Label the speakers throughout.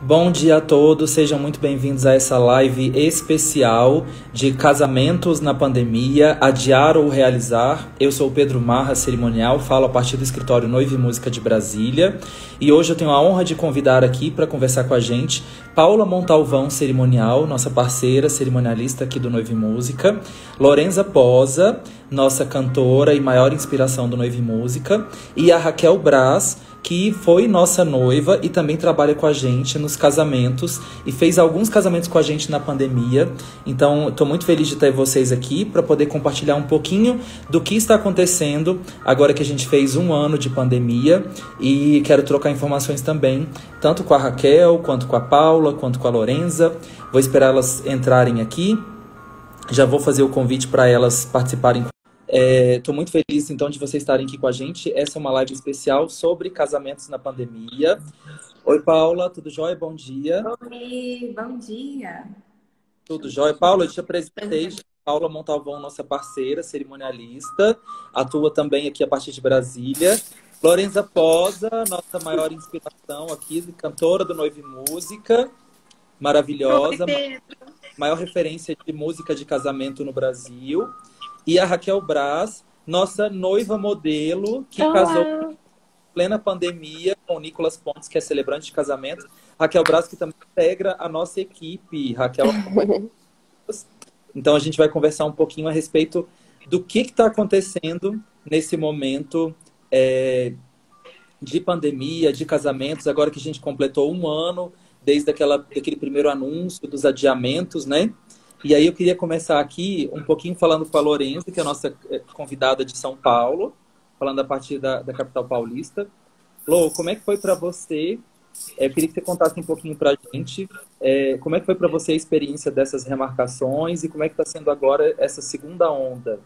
Speaker 1: Bom dia a todos, sejam muito bem-vindos a essa live especial de casamentos na pandemia, adiar ou realizar. Eu sou o Pedro Marra, cerimonial, falo a partir do escritório Noiva e Música de Brasília. E hoje eu tenho a honra de convidar aqui para conversar com a gente Paula Montalvão, cerimonial, nossa parceira cerimonialista aqui do Noiva e Música. Lorenza Posa, nossa cantora e maior inspiração do Noiva e Música. E a Raquel Braz, que foi nossa noiva e também trabalha com a gente nos casamentos e fez alguns casamentos com a gente na pandemia. Então, estou muito feliz de ter vocês aqui para poder compartilhar um pouquinho do que está acontecendo agora que a gente fez um ano de pandemia, e quero trocar informações também, tanto com a Raquel, quanto com a Paula, quanto com a Lorenza. Vou esperar elas entrarem aqui. Já vou fazer o convite para elas participarem. Estou muito feliz, então, de vocês estarem aqui com a gente. Essa é uma live especial sobre casamentos na pandemia. Oi, Paula, tudo jóia? Bom dia.
Speaker 2: Oi, bom dia.
Speaker 1: Tudo jóia? Paula, eu te apresentei. Paula Montalvão, nossa parceira, cerimonialista. Atua também aqui a partir de Brasília. Lorenza Posa, nossa maior inspiração aqui, cantora do Noiva e Música. Maravilhosa.
Speaker 2: Oi,
Speaker 1: maior referência de música de casamento no Brasil. E a Raquel Braz, nossa noiva modelo, que casou em plena pandemia com o Nicolas Pontes, que é celebrante de casamento. Raquel Braz, que também integra a nossa equipe. Raquel. Então a gente vai conversar um pouquinho a respeito do que está acontecendo nesse momento de pandemia, de casamentos, agora que a gente completou um ano desde aquele primeiro anúncio dos adiamentos, né? E aí eu queria começar aqui um pouquinho falando com a Lorenza, que é a nossa convidada de São Paulo, falando a partir da capital paulista. Lô, como é que foi para você? Eu queria que você contasse um pouquinho para a gente como é que foi para você a experiência dessas remarcações e como é que está sendo agora essa segunda onda.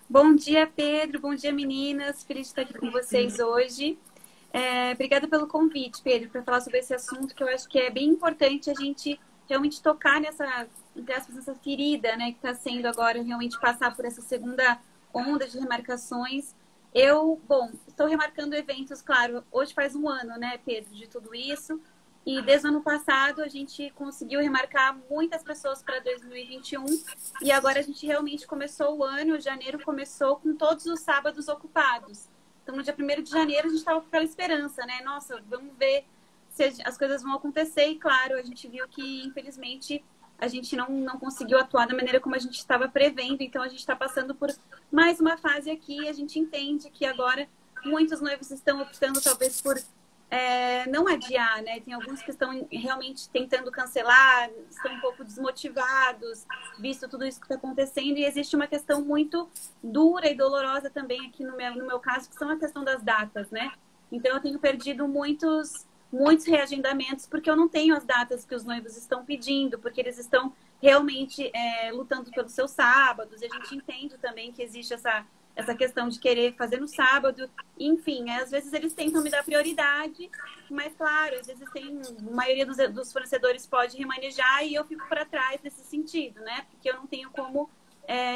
Speaker 2: Bom dia, Pedro. Bom dia, meninas. Feliz de estar aqui com vocês hoje. Obrigada pelo convite, Pedro, para falar sobre esse assunto, que eu acho que é bem importante a gente realmente tocar nessa, entre aspas, nessa ferida, né, que está sendo agora realmente passar por essa segunda onda de remarcações. Estou remarcando eventos, claro, hoje faz um ano, né, Pedro, de tudo isso, e desde o ano passado a gente conseguiu remarcar muitas pessoas para 2021, e agora a gente realmente começou o ano, janeiro começou com todos os sábados ocupados. Então, no dia 1º de janeiro, a gente estava com aquela esperança, né? Nossa, vamos ver se as coisas vão acontecer. E, claro, a gente viu que, infelizmente, a gente não conseguiu atuar da maneira como a gente estava prevendo. Então, a gente está passando por mais uma fase aqui. A gente entende que agora muitos noivos estão optando, talvez, por não adiar, né? Tem alguns que estão realmente tentando cancelar, estão um pouco desmotivados, visto tudo isso que está acontecendo. E existe uma questão muito dura e dolorosa também aqui no meu caso, que são a questão das datas, né? Então, eu tenho perdido muitos reagendamentos porque eu não tenho as datas que os noivos estão pedindo, porque eles estão realmente lutando pelos seus sábados. E a gente entende também que existe essa questão de querer fazer no sábado. Enfim, às vezes eles tentam me dar prioridade, mas, claro, às vezes a maioria dos fornecedores pode remanejar e eu fico para trás nesse sentido, né? Porque eu não tenho como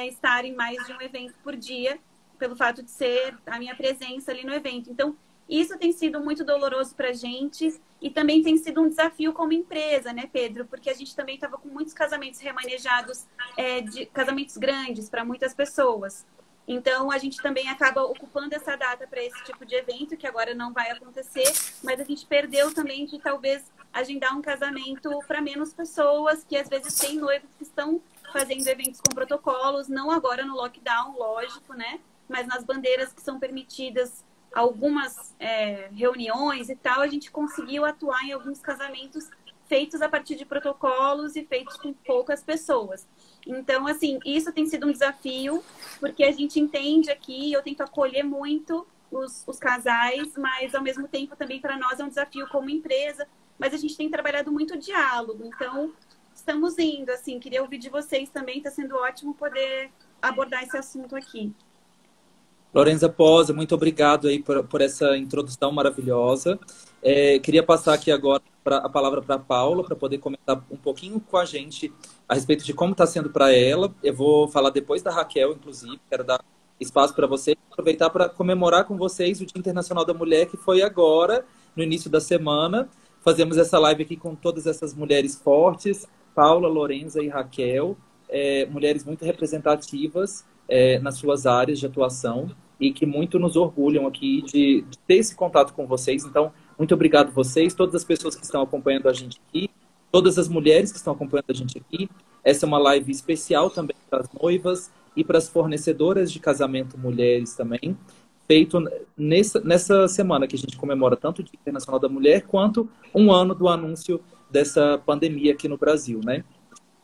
Speaker 2: estar em mais de um evento por dia, pelo fato de ser a minha presença ali no evento. Então, isso tem sido muito doloroso para a gente e também tem sido um desafio como empresa, né, Pedro? Porque a gente também estava com muitos casamentos remanejados, de casamentos grandes para muitas pessoas. Então, a gente também acaba ocupando essa data para esse tipo de evento, que agora não vai acontecer, mas a gente perdeu também de talvez agendar um casamento para menos pessoas, que às vezes tem noivos que estão fazendo eventos com protocolos, não agora no lockdown, lógico, né? Mas nas bandeiras que são permitidas algumas reuniões e tal, a gente conseguiu atuar em alguns casamentos feitos a partir de protocolos e feitos com poucas pessoas. Então, assim, isso tem sido um desafio, porque a gente entende aqui, eu tento acolher muito os casais, mas ao mesmo tempo também para nós é um desafio como empresa, mas a gente tem trabalhado muito diálogo, então estamos indo, assim, queria ouvir de vocês também, está sendo ótimo poder abordar esse assunto aqui.
Speaker 1: Lorenza Posa, muito obrigado aí por essa introdução maravilhosa. Queria passar aqui agora a palavra para a Paula, para poder comentar um pouquinho com a gente a respeito de como está sendo para ela. Eu vou falar depois da Raquel, inclusive. Quero dar espaço para vocês, aproveitar para comemorar com vocês o Dia Internacional da Mulher, que foi agora, no início da semana. Fazemos essa live aqui com todas essas mulheres fortes, Paula, Lorenza e Raquel, mulheres muito representativas nas suas áreas de atuação e que muito nos orgulham aqui de ter esse contato com vocês. Então, muito obrigado vocês, todas as pessoas que estão acompanhando a gente aqui, todas as mulheres que estão acompanhando a gente aqui. Essa é uma live especial também para as noivas e para as fornecedoras de casamento mulheres também, feito nessa semana que a gente comemora tanto o Dia Internacional da Mulher, quanto um ano do anúncio dessa pandemia aqui no Brasil, né?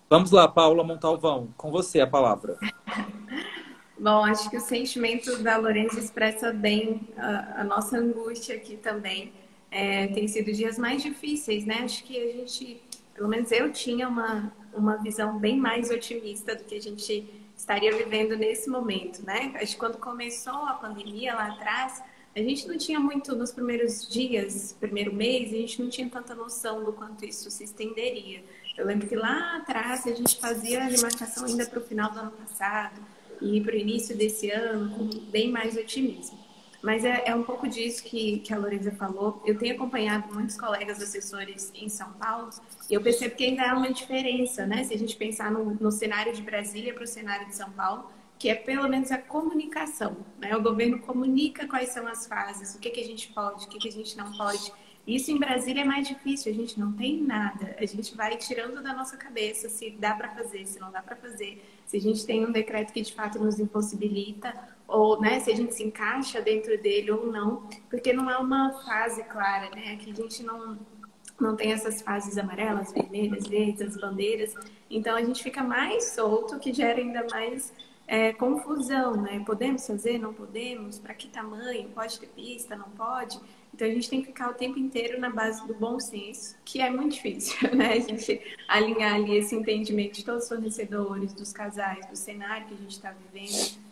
Speaker 1: Vamos lá, Paula Montalvão, com você a palavra.
Speaker 3: Bom, acho que o sentimento da Lorenza expressa bem a nossa angústia aqui também. Tem sido dias mais difíceis, né? Acho que a gente, pelo menos eu tinha uma visão bem mais otimista do que a gente estaria vivendo nesse momento, né? Acho que quando começou a pandemia lá atrás, a gente não tinha muito, nos primeiros dias, primeiro mês, a gente não tinha tanta noção do quanto isso se estenderia. Eu lembro que lá atrás a gente fazia a demarcação ainda para o final do ano passado e para o início desse ano com bem mais otimismo. Mas é um pouco disso que a Lorenza falou. Eu tenho acompanhado muitos colegas assessores em São Paulo e eu percebo que ainda há uma diferença, né? Se a gente pensar no cenário de Brasília para o cenário de São Paulo, que é pelo menos a comunicação, né? O governo comunica quais são as fases, o que a gente pode, o que a gente não pode. Isso em Brasília é mais difícil, a gente não tem nada. A gente vai tirando da nossa cabeça se dá para fazer, se não dá para fazer, se a gente tem um decreto que de fato nos impossibilita, ou né, se a gente se encaixa dentro dele ou não, porque não é uma fase clara, né? Aqui a gente não tem essas fases amarelas, vermelhas, verdes, as bandeiras. Então a gente fica mais solto, que gera ainda mais confusão, né? Podemos fazer, não podemos? Para que tamanho? Pode ter pista, não pode? Então a gente tem que ficar o tempo inteiro na base do bom senso, que é muito difícil, né? A gente alinhar ali esse entendimento de todos os fornecedores, dos casais, do cenário que a gente está vivendo.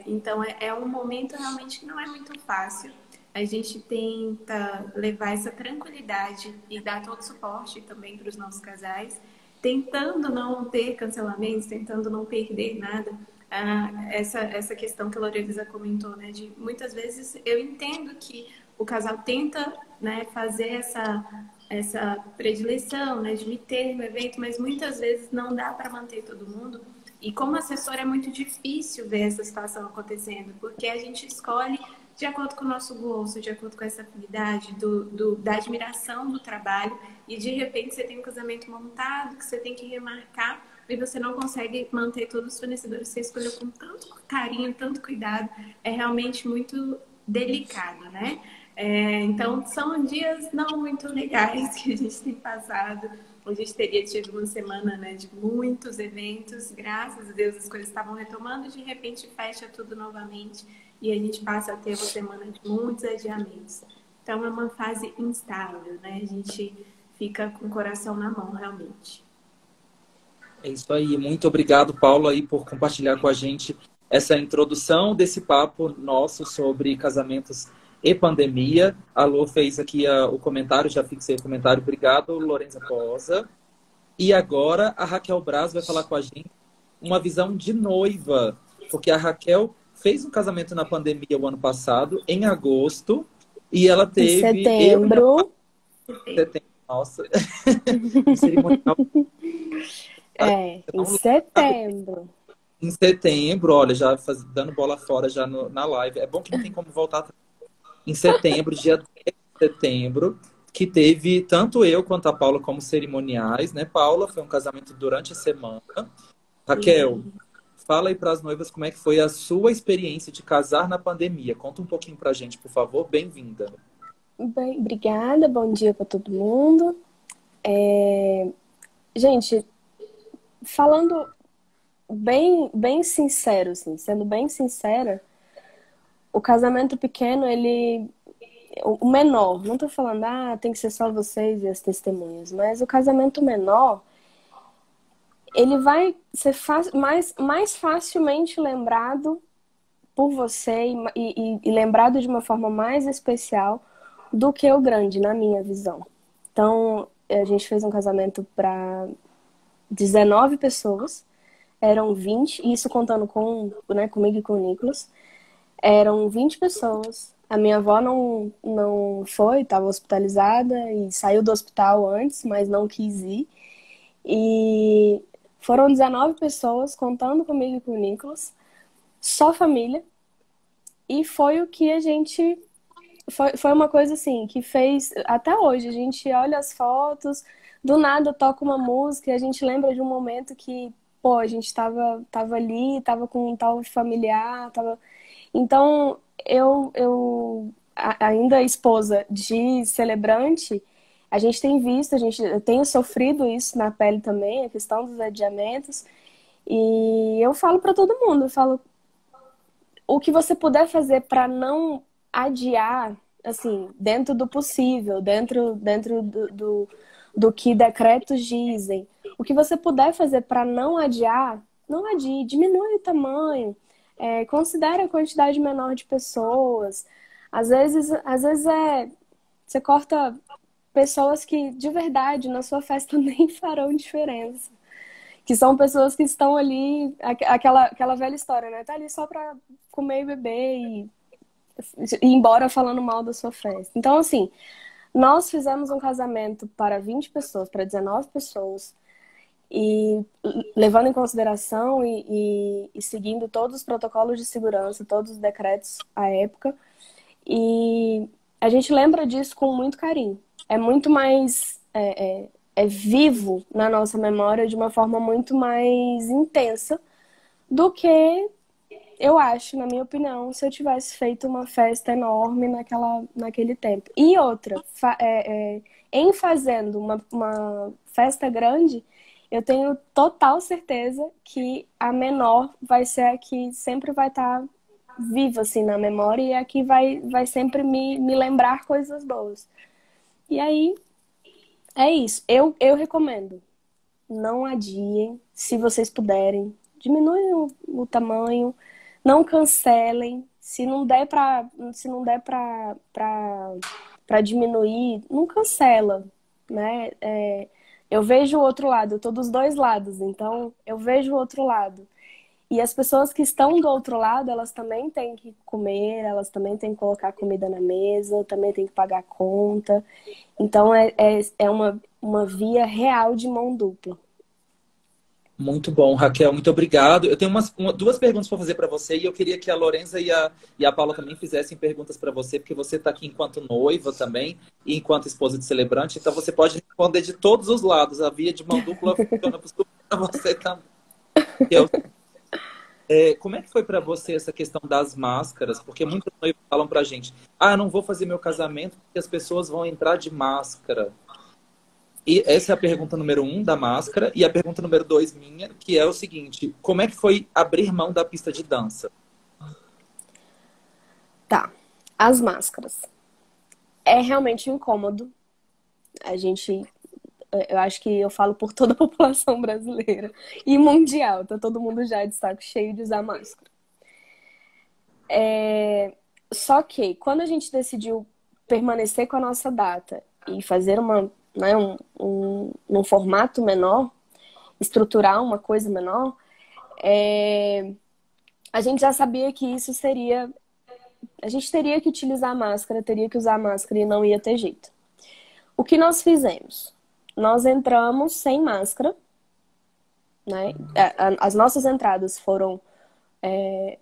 Speaker 3: Então é um momento realmente que não é muito fácil. A gente tenta levar essa tranquilidade e dar todo o suporte também para os nossos casais, tentando não ter cancelamentos, tentando não perder nada. Essa questão que a Lorenza comentou, né? De muitas vezes eu entendo que o casal tenta, né, fazer essa predileção, né, de me ter no evento, mas muitas vezes não dá para manter todo mundo. E como assessor é muito difícil ver essa situação acontecendo, porque a gente escolhe de acordo com o nosso gosto, de acordo com essa afinidade, da admiração do trabalho, e de repente você tem um casamento montado que você tem que remarcar e você não consegue manter todos os fornecedores que você escolheu com tanto carinho, tanto cuidado. É realmente muito delicado, né? Então, são dias não muito legais que a gente tem passado. A gente teria tido uma semana, né, de muitos eventos, graças a Deus as coisas estavam retomando, de repente fecha tudo novamente e a gente passa a ter uma semana de muitos adiamentos. Então, é uma fase instável, né? A gente fica com o coração na mão, realmente.
Speaker 1: É isso aí. Muito obrigado, Paulo, aí, por compartilhar com a gente essa introdução desse papo nosso sobre casamentos e pandemia. A Lô fez aqui o comentário, já fixei o comentário. Obrigado, Lorenza Posa. E agora a Raquel Braz vai falar com a gente uma visão de noiva, porque a Raquel fez um casamento na pandemia o ano passado, em agosto, e ela teve...
Speaker 4: Setembro.
Speaker 1: Nossa. Cerimonial.
Speaker 4: Em setembro.
Speaker 1: Em setembro, olha, já dando bola fora já na live. É bom que não tem como voltar em setembro, dia 10 de setembro, que teve tanto eu quanto a Paula como cerimoniais, né? Paula, foi um casamento durante a semana. Raquel, fala aí para as noivas como é que foi a sua experiência de casar na pandemia. Conta um pouquinho pra gente, por favor. Bem-vinda.
Speaker 4: Bem, obrigada, bom dia para todo mundo. Gente, falando bem sincero, assim, sendo bem sincera, o casamento pequeno, o menor, não tô falando, tem que ser só vocês e as testemunhas, mas o casamento menor, ele vai ser mais facilmente lembrado por você e lembrado de uma forma mais especial do que o grande, na minha visão. Então, a gente fez um casamento para 19 pessoas, eram 20, isso contando comigo e com o Nicolas. Eram 20 pessoas, A minha avó não foi, estava hospitalizada e saiu do hospital antes, mas não quis ir. E foram 19 pessoas contando comigo e com o Nicolas, só família. E foi o que a gente. Foi uma coisa assim que fez. Até hoje, a gente olha as fotos, do nada toca uma música e a gente lembra de um momento que, pô, a gente tava ali, tava com um tal familiar, tava. Então, ainda esposa de celebrante, a gente tem visto, eu tenho sofrido isso na pele também, a questão dos adiamentos. E eu falo para todo mundo, eu falo, o que você puder fazer para não adiar, assim, dentro do possível, dentro do que decretos dizem, o que você puder fazer para não adiar, não adie, diminui o tamanho, considere a quantidade menor de pessoas. Às vezes você corta pessoas que, de verdade, na sua festa nem farão diferença. Que são pessoas que estão ali, aquela velha história, né? Tá ali só pra comer e beber e ir embora falando mal da sua festa. Então, assim, nós fizemos um casamento para 20 pessoas, para 19 pessoas, e levando em consideração e seguindo todos os protocolos de segurança, todos os decretos à época. E a gente lembra disso com muito carinho. É muito mais vivo na nossa memória de uma forma muito mais intensa do que eu acho, na minha opinião, se eu tivesse feito uma festa enorme naquele tempo. E outra, em fazendo uma festa grande, eu tenho total certeza que a menor vai ser a que sempre vai estar viva assim, na memória e a que vai sempre me lembrar coisas boas. E aí, é isso. Eu recomendo. Não adiem, se vocês puderem. Diminuem o tamanho. Não cancelem. Se não der pra diminuir, não cancela, né? Eu vejo o outro lado. Eu tô dos dois lados. Então, eu vejo o outro lado. E as pessoas que estão do outro lado, elas também têm que comer, elas também têm que colocar comida na mesa, também têm que pagar a conta. Então, é uma via real de mão dupla.
Speaker 1: Muito bom, Raquel, muito obrigado. Eu tenho duas perguntas para fazer para você e eu queria que a Lorenza e a Paula também fizessem perguntas para você, porque você está aqui enquanto noiva também e enquanto esposa de celebrante, então você pode responder de todos os lados. A via de mão dupla funciona para você também. Como é que foi para você essa questão das máscaras? Porque muitas noivas falam para a gente, eu não vou fazer meu casamento porque as pessoas vão entrar de máscara. E essa é a pergunta número 1 da máscara. E a pergunta número 2 minha, que é o seguinte, como é que foi abrir mão da pista de dança?
Speaker 4: Tá, as máscaras. É realmente incômodo. Eu acho que eu falo por toda a população brasileira e mundial, tá todo mundo já de saco cheio de usar máscara. Só que quando a gente decidiu permanecer com a nossa data e fazer num formato menor, estruturar uma coisa menor, a gente já sabia que isso seria... A gente teria que utilizar a máscara, teria que usar a máscara e não ia ter jeito. O que nós fizemos? Nós entramos sem máscara, né? As nossas entradas foram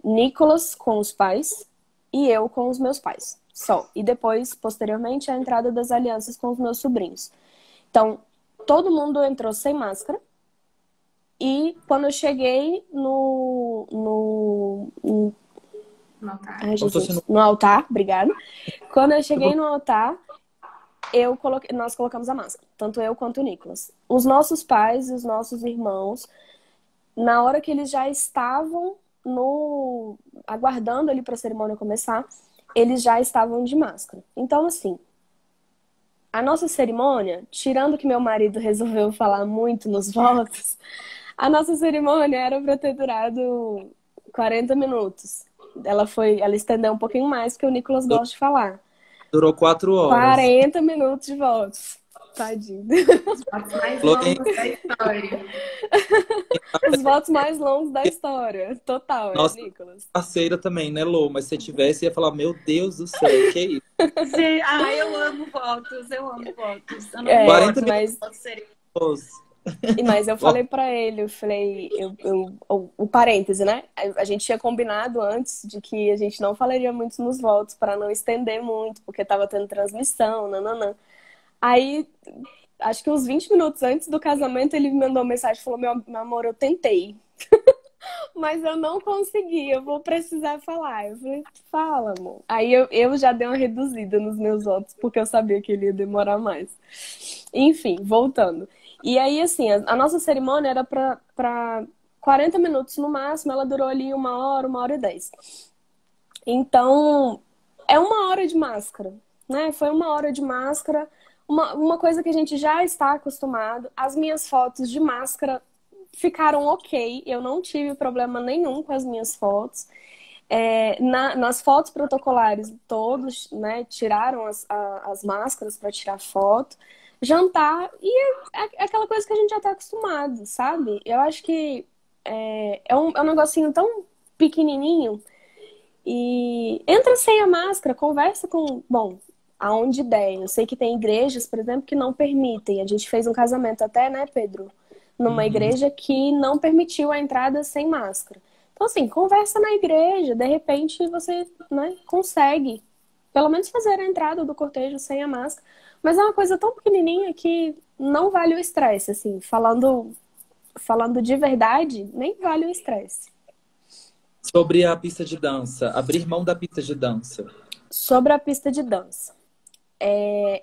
Speaker 4: Nicolas com os pais e eu com os meus pais, só. E depois, posteriormente, a entrada das alianças com os meus sobrinhos. Então, todo mundo entrou sem máscara e quando eu cheguei no
Speaker 3: altar.
Speaker 4: Ai, Jesus, no altar, obrigada. Quando eu cheguei no altar, nós colocamos a máscara, tanto eu quanto o Nicolas. Os nossos pais e os nossos irmãos, na hora que eles já estavam aguardando ali para a cerimônia começar, eles já estavam de máscara. Então, assim, a nossa cerimônia, tirando que meu marido resolveu falar muito nos votos, a nossa cerimônia era para ter durado 40 minutos. Ela estendeu um pouquinho mais, porque o Nicolas gosta de falar.
Speaker 1: Durou 4 horas.
Speaker 4: 40 minutos de votos. Tadinho.
Speaker 3: Os votos mais
Speaker 1: Lorena,
Speaker 3: longos da história.
Speaker 4: Os votos mais longos da história. Total,
Speaker 1: nossa
Speaker 4: Nicolas.
Speaker 1: parceira também, né, Lô? Mas se tivesse, ia falar, meu Deus do céu, que isso?
Speaker 2: Eu amo votos, eu amo votos. Eu não
Speaker 4: É,
Speaker 1: 40
Speaker 4: mas,
Speaker 2: votos serem.
Speaker 4: mas eu falei pra ele, eu falei, o parêntese, né? A gente tinha combinado antes de que a gente não falaria muito nos votos para não estender muito, porque tava tendo transmissão, nananã. Aí, acho que uns 20 minutos antes do casamento, ele me mandou uma mensagem e falou: meu amor, eu tentei, mas eu não consegui, eu vou precisar falar. Eu falei: fala, amor. Aí eu já dei uma reduzida nos meus votos, porque eu sabia que ele ia demorar mais. Enfim, voltando. E aí, assim, a nossa cerimônia era pra 40 minutos no máximo, ela durou ali 1 hora e 10. Então, é 1 hora de máscara, né? Foi 1 hora de máscara, uma coisa que a gente já está acostumado. As minhas fotos de máscara ficaram ok, eu não tive problema nenhum com as minhas fotos. Nas fotos protocolares, todos, né, tiraram as máscaras para tirar foto. Jantar, e é aquela coisa que a gente já está acostumado, sabe? Eu acho que é um negocinho tão pequenininho. E entra sem a máscara, conversa com... Bom, aonde der. Eu sei que tem igrejas, por exemplo, que não permitem. A gente fez um casamento até, né, Pedro? Numa igreja que não permitiu a entrada sem máscara. Então, assim, conversa na igreja. De repente, você, né, consegue, pelo menos, fazer a entrada do cortejo sem a máscara. Mas é uma coisa tão pequenininha que não vale o estresse, assim. Falando de verdade, nem vale o estresse.
Speaker 1: Sobre a pista de dança, abrir mão da pista de dança.
Speaker 4: Sobre a pista de dança.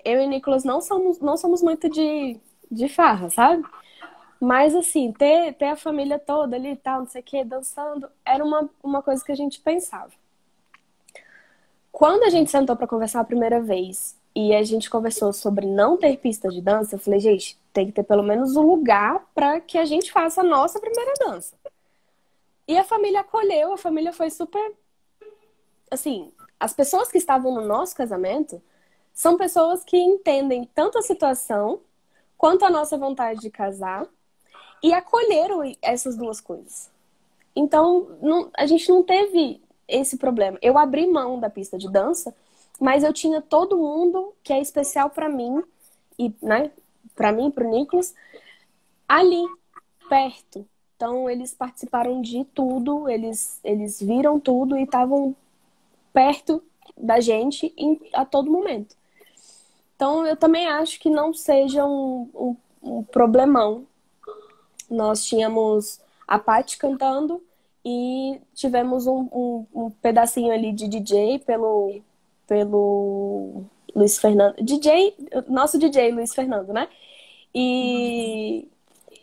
Speaker 4: Eu e Nicolas não somos muito de farra, sabe? Mas, assim, ter a família toda ali e tal, não sei o que, dançando, era uma coisa que a gente pensava. Quando a gente sentou para conversar a primeira vez e a gente conversou sobre não ter pista de dança, eu falei: gente, tem que ter pelo menos um lugar para que a gente faça a nossa primeira dança. E a família acolheu, a família foi super... Assim, as pessoas que estavam no nosso casamento são pessoas que entendem tanto a situação quanto a nossa vontade de casar e acolheram essas duas coisas. Então, a gente não teve esse problema. Eu abri mão da pista de dança, mas eu tinha todo mundo que é especial pra mim, e, né, pra mim, pro Nicolas, ali, perto. Então, eles participaram de tudo, eles viram tudo e estavam perto da gente a todo momento. Então, eu também acho que não seja um problemão. Nós tínhamos a Paty cantando e tivemos um pedacinho ali de DJ pelo Luiz Fernando. Nosso DJ Luiz Fernando, né? E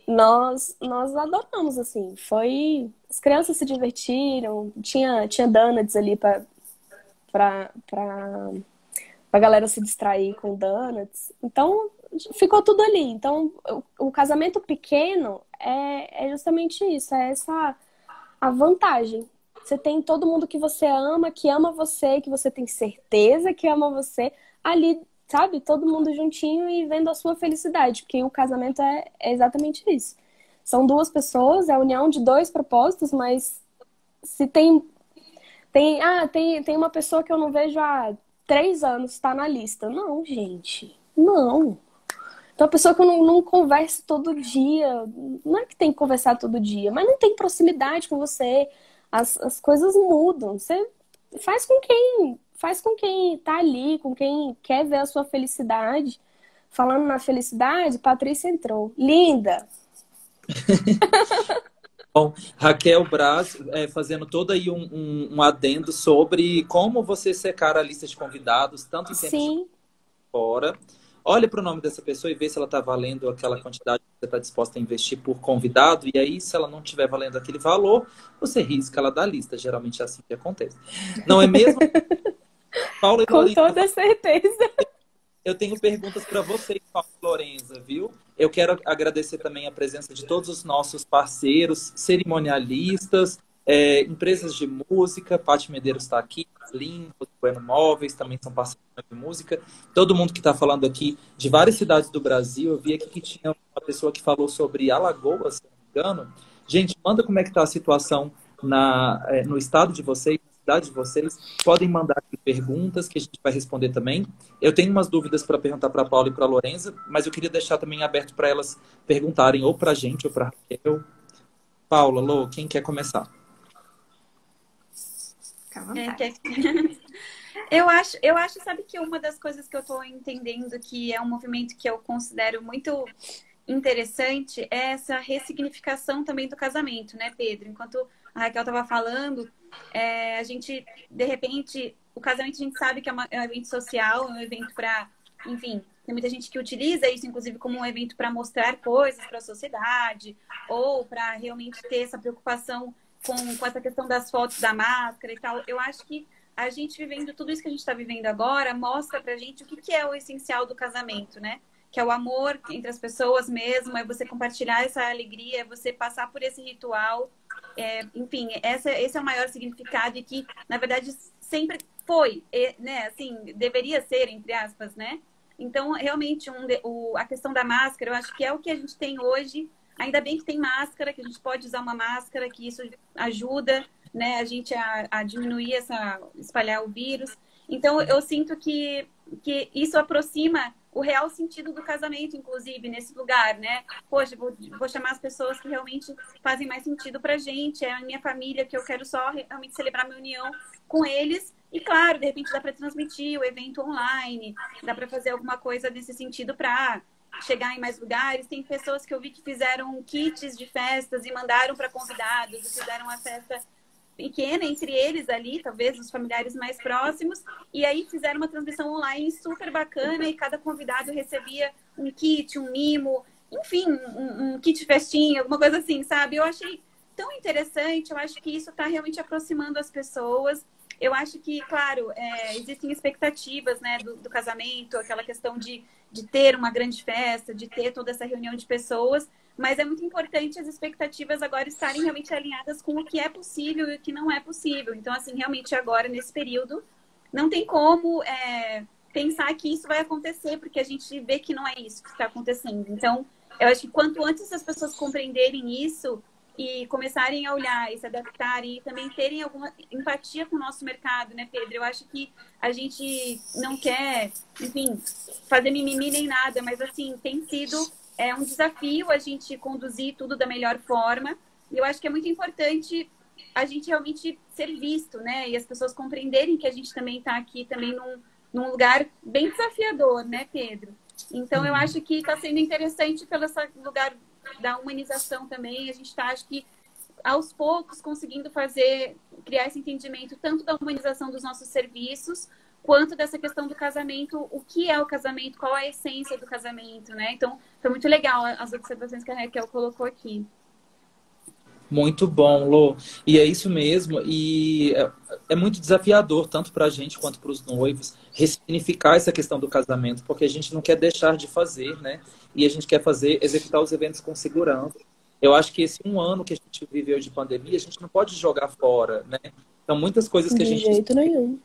Speaker 4: nós adoramos, assim. As crianças se divertiram, tinha donuts ali pra galera se distrair com donuts. Então, ficou tudo ali. Então, o casamento pequeno é justamente isso. É essa a vantagem. Você tem todo mundo que você ama, que você tem certeza que ama você, ali, sabe? Todo mundo juntinho e vendo a sua felicidade. Porque o casamento é exatamente isso. São duas pessoas, é a união de dois propósitos, mas se tem uma pessoa que eu não vejo há 3 anos, está na lista. Não, gente. Não. Então, a pessoa que eu não converso todo dia, não é que tem que conversar todo dia, mas não tem proximidade com você, as coisas mudam. Você faz com quem tá ali, com quem quer ver a sua felicidade. Falando na felicidade, Patrícia entrou. Linda!
Speaker 1: Bom, Raquel Braz, fazendo todo aí um adendo sobre como você secar a lista de convidados, tanto em tempo de fora. Olha para o nome dessa pessoa e vê se ela está valendo aquela quantidade que você está disposta a investir por convidado. E aí, se ela não estiver valendo aquele valor, você risca ela da lista. Geralmente é assim que acontece. Não é mesmo? Paula e
Speaker 4: Com
Speaker 1: Lorenza,
Speaker 4: toda certeza.
Speaker 1: eu tenho perguntas para vocês, Paula e Lorenza, viu? Eu quero agradecer também a presença de todos os nossos parceiros, cerimonialistas, empresas de música, Paty Medeiros está aqui, Lin, Bueno Móveis, também são parceiros de música. Todo mundo que está falando aqui de várias cidades do Brasil, eu vi aqui que tinha uma pessoa que falou sobre Alagoas, se não me engano. Gente, manda como é que está a situação no estado de vocês, na cidade de vocês. Podem mandar aqui perguntas que a gente vai responder também. Eu tenho umas dúvidas para perguntar para a Paula e para a Lorenza, mas eu queria deixar também aberto para elas perguntarem ou para a gente ou para a Raquel. Paula, Lô, quem quer começar?
Speaker 2: Eu acho, sabe, que uma das coisas que eu estou entendendo que é um movimento que eu considero muito interessante é essa ressignificação também do casamento, né, Pedro? Enquanto a Raquel estava falando, a gente, de repente, o casamento a gente sabe que é um evento social, é um evento para, enfim, tem muita gente que utiliza isso, inclusive, como um evento para mostrar coisas para a sociedade ou para realmente ter essa preocupação com essa questão das fotos da máscara e tal. Eu acho que a gente vivendo tudo isso que a gente está vivendo agora mostra pra gente o que é o essencial do casamento, né? Que é o amor entre as pessoas mesmo, é você compartilhar essa alegria, é você passar por esse ritual. Enfim, esse é o maior significado e que, na verdade, sempre foi, né? Assim, deveria ser, entre aspas, né? Então, realmente, a questão da máscara, eu acho que é o que a gente tem hoje. Ainda bem que tem máscara, que a gente pode usar uma máscara, que isso ajuda, né, a gente a diminuir espalhar o vírus. Então, eu sinto que isso aproxima o real sentido do casamento, inclusive, nesse lugar, né? Poxa, vou chamar as pessoas que realmente fazem mais sentido pra gente, é a minha família, que eu quero só realmente celebrar minha união com eles. E, claro, de repente dá para transmitir o evento online, dá para fazer alguma coisa nesse sentido para chegar em mais lugares. Tem pessoas que eu vi que fizeram kits de festas e mandaram para convidados, e fizeram uma festa pequena entre eles ali, talvez os familiares mais próximos, e aí fizeram uma transmissão online super bacana e cada convidado recebia um kit, um mimo, enfim, um kit festinha, alguma coisa assim, sabe? Eu achei tão interessante, eu acho que isso está realmente aproximando as pessoas. Eu acho que, claro, existem expectativas, né, do casamento, aquela questão de ter uma grande festa, de ter toda essa reunião de pessoas, mas é muito importante as expectativas agora estarem realmente alinhadas com o que é possível e o que não é possível. Então, assim, realmente agora, nesse período, não tem como pensar que isso vai acontecer, porque a gente vê que não é isso que está acontecendo. Então, eu acho que quanto antes as pessoas compreenderem isso e começarem a olhar e se adaptarem e também terem alguma empatia com o nosso mercado, né, Pedro? Eu acho que a gente não quer, enfim, fazer mimimi nem nada, mas, assim, tem sido um desafio a gente conduzir tudo da melhor forma. E eu acho que é muito importante a gente realmente ser visto, né? E as pessoas compreenderem que a gente também está aqui também num lugar bem desafiador, né, Pedro? Então, eu acho que está sendo interessante pelo esse lugar da humanização também. A gente está, acho que, aos poucos, conseguindo criar esse entendimento tanto da humanização dos nossos serviços, quanto dessa questão do casamento, o que é o casamento, qual a essência do casamento, né? Então, foi muito legal as observações que a Raquel colocou aqui.
Speaker 1: Muito bom, Lô. E é isso mesmo. E é muito desafiador, tanto para a gente quanto para os noivos, ressignificar essa questão do casamento, porque a gente não quer deixar de fazer, né? E a gente quer executar os eventos com segurança. Eu acho que esse 1 ano que a gente viveu de pandemia, a gente não pode jogar fora, né? Então, muitas coisas que a gente...
Speaker 4: De jeito nenhum.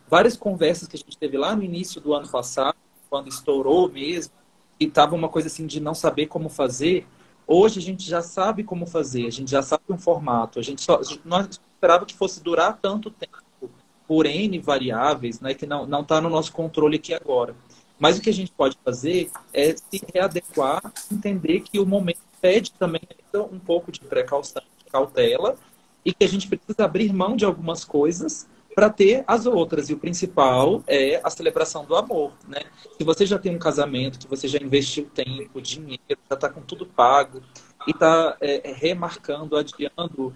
Speaker 1: Várias conversas que a gente teve lá no início do ano passado, quando estourou mesmo, e estava uma coisa assim de não saber como fazer. Hoje a gente já sabe como fazer, a gente já sabe um formato, a gente não esperava que fosse durar tanto tempo, por N variáveis, né, que não está no nosso controle aqui agora. Mas o que a gente pode fazer é se readequar, entender que o momento pede também um pouco de precaução, de cautela, e que a gente precisa abrir mão de algumas coisas para ter as outras. E o principal é a celebração do amor, né? Se você já tem um casamento, que você já investiu tempo, dinheiro, já está com tudo pago e está remarcando, adiando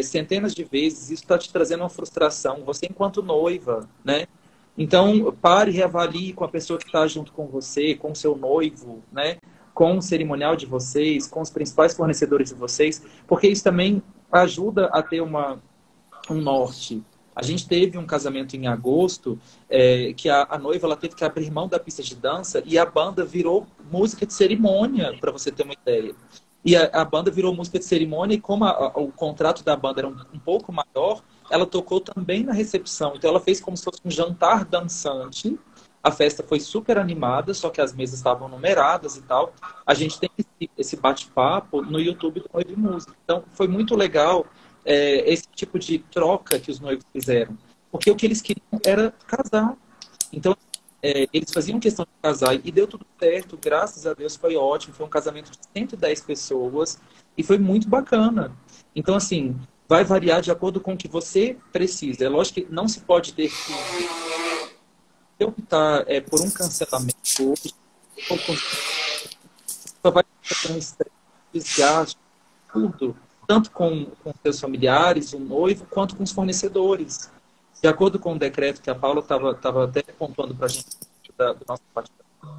Speaker 1: centenas de vezes, isso está te trazendo uma frustração. Você enquanto noiva, né? Então, pare e reavalie com a pessoa que está junto com você, com o seu noivo, né? Com o cerimonial de vocês, com os principais fornecedores de vocês, porque isso também ajuda a ter um norte. A gente teve um casamento em agosto que a noiva ela teve que abrir mão da pista de dança e a banda virou música de cerimônia, para você ter uma ideia. E a banda virou música de cerimônia, e como o contrato da banda era um pouco maior, ela tocou também na recepção. Então ela fez como se fosse um jantar dançante. A festa foi super animada, só que as mesas estavam numeradas e tal. A gente tem esse bate-papo no YouTube do Noivo e Música. Então foi muito legal esse tipo de troca que os noivos fizeram. Porque o que eles queriam era casar. Então eles faziam questão de casar e deu tudo certo, graças a Deus, foi ótimo. Foi um casamento de 110 pessoas e foi muito bacana. Então, assim, vai variar de acordo com o que você precisa. É lógico que não se pode ter que optar por um cancelamento hoje, só vai ter um estresse, desgaste, tudo, tanto com seus familiares, o noivo, quanto com os fornecedores. De acordo com o decreto que a Paula estava até pontuando para a gente do nosso bate-papo,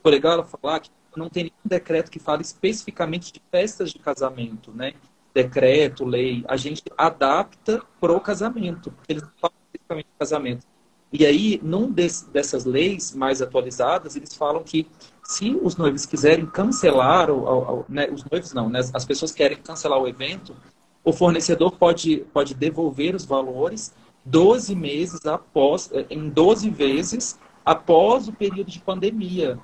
Speaker 1: foi legal ela falar que não tem nenhum decreto que fale especificamente de festas de casamento, né? Decreto, lei, a gente adapta pro casamento, porque eles não falam especificamente de casamento. E aí, dessas leis mais atualizadas, eles falam que se os noivos quiserem cancelar, né, os noivos não, né, as pessoas querem cancelar o evento, o fornecedor pode devolver os valores 12 meses em 12 vezes após o período de pandemia.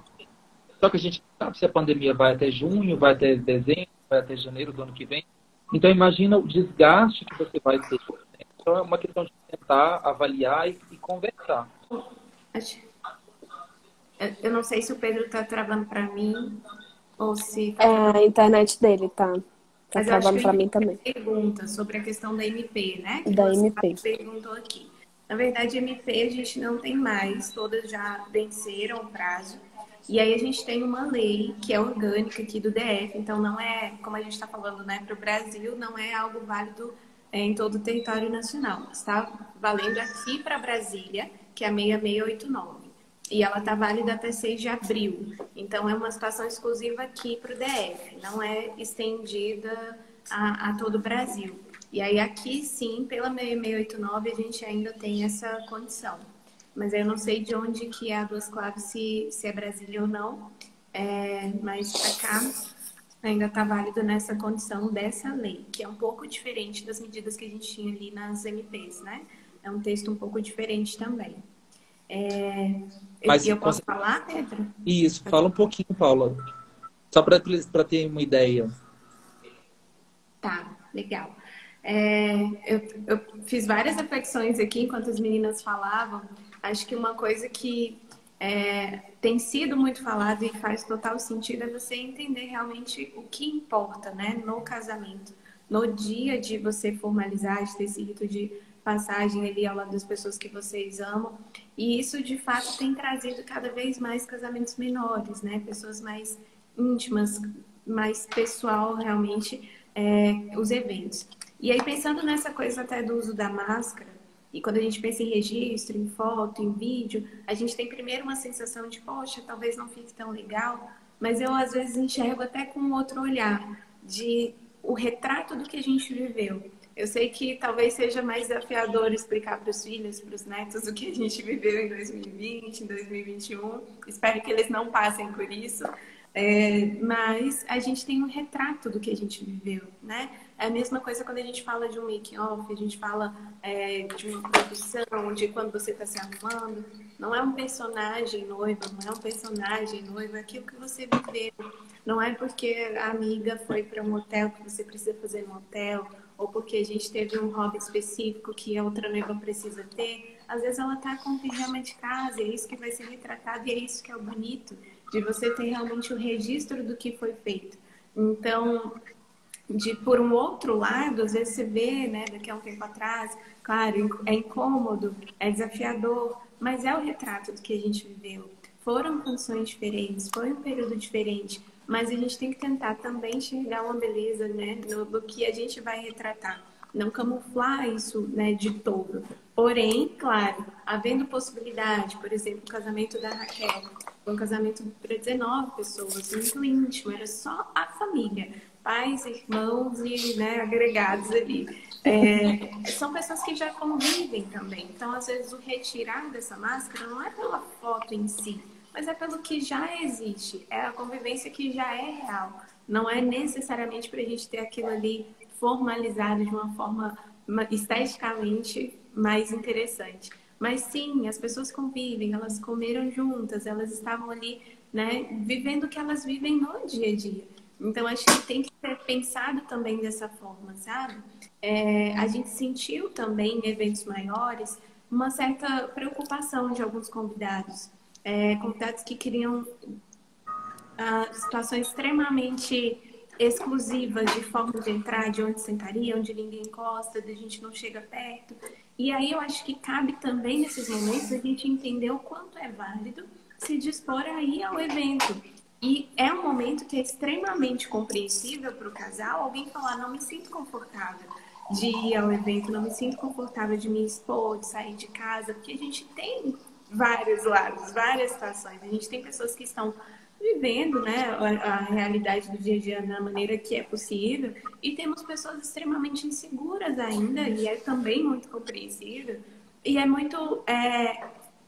Speaker 1: Só que a gente não sabe se a pandemia vai até junho, vai até dezembro, vai até janeiro do ano que vem. Então, imagina o desgaste que você vai ter. Então, é uma questão de tentar avaliar e conversar.
Speaker 3: Eu não sei se o Pedro está travando para mim ou se...
Speaker 4: A internet dele tá
Speaker 3: Mas
Speaker 4: travando para mim também.
Speaker 3: Pergunta sobre a questão da MP, né? Que
Speaker 4: da
Speaker 3: você
Speaker 4: MP.
Speaker 3: perguntou aqui. Na verdade, MP a gente não tem mais, todas já venceram o prazo. E aí a gente tem uma lei que é orgânica aqui do DF, então não é, como a gente está falando, né, para o Brasil, não é algo válido em todo o território nacional. Está valendo aqui para Brasília, que é a 6689. E ela está válida até 6 de abril. Então é uma situação exclusiva aqui para o DF, não é estendida a todo o Brasil. E aí aqui sim, pela 6689, a gente ainda tem essa condição. Mas eu não sei de onde que é a Duas Claves, se é Brasília ou não. Mas para cá ainda está válido nessa condição dessa lei, que é um pouco diferente das medidas que a gente tinha ali nas MPs, né? É um texto um pouco diferente também.
Speaker 1: Mas
Speaker 3: eu posso falar, Pedro?
Speaker 1: Isso, fala um pouquinho, Paula. Só para ter uma ideia.
Speaker 3: Tá, legal. Eu fiz várias reflexões aqui enquanto as meninas falavam. Acho que uma coisa que tem sido muito falada e faz total sentido é você entender realmente o que importa, né, no casamento, no dia de você formalizar, de ter esse rito de passagem ali ao lado das pessoas que vocês amam. E isso, de fato, tem trazido cada vez mais casamentos menores, né, pessoas mais íntimas, mais pessoal, realmente, os eventos. E aí, pensando nessa coisa até do uso da máscara, e quando a gente pensa em registro, em foto, em vídeo, a gente tem primeiro uma sensação de, poxa, talvez não fique tão legal, mas eu às vezes enxergo até com um outro olhar, de o retrato do que a gente viveu. Eu sei que talvez seja mais desafiador explicar para os filhos, para os netos, o que a gente viveu em 2020, em 2021. Espero que eles não passem por isso. Mas a gente tem um retrato do que a gente viveu, né? É a mesma coisa quando a gente fala de um make-off, a gente fala de uma produção, de quando você está se arrumando. Não é um personagem noivo, não é um personagem noivo, é aquilo que você viveu. Não é porque a amiga foi para um hotel que você precisa fazer no hotel, ou porque a gente teve um hobby específico que a outra noiva precisa ter. Às vezes ela está com o pijama de casa, é isso que vai ser retratado e é isso que é o bonito, de você ter realmente o registro do que foi feito. Então, por um outro lado, às vezes você vê, né, daqui a um tempo atrás, claro, é incômodo, é desafiador, mas é o retrato do que a gente viveu. Foram condições diferentes, foi um período diferente, mas a gente tem que tentar também enxergar uma beleza, né, no que a gente vai retratar. Não camuflar isso, né, de todo. Porém, claro, havendo possibilidade, por exemplo, o casamento da Raquel, foi um casamento para 19 pessoas, muito íntimo, era só a família, pais, irmãos e, né, agregados ali. São pessoas que já convivem também. Então, às vezes, o retirar dessa máscara não é pela foto em si, mas é pelo que já existe, é a convivência que já é real. Não é necessariamente para a gente ter aquilo ali formalizado de uma forma esteticamente mais interessante. Mas sim, as pessoas convivem, elas comeram juntas, elas estavam ali, né, vivendo o que elas vivem no dia a dia. Então, acho que tem que ser pensado também dessa forma, sabe? A gente sentiu também em eventos maiores uma certa preocupação de alguns convidados. Convidados que queriam situações extremamente exclusivas de forma de entrar, de onde sentaria, onde ninguém encosta, de a gente não chega perto. E aí eu acho que cabe também nesses momentos a gente entender o quanto é válido se dispor a ir ao evento. E é um momento que é extremamente compreensível para o casal alguém falar, não me sinto confortável de ir ao evento, não me sinto confortável de me expor, de sair de casa, porque a gente tem vários lados, várias situações. A gente tem pessoas que estão vivendo, né, a realidade do dia a dia da maneira que é possível, e temos pessoas extremamente inseguras ainda, e é também muito compreensível, e é muito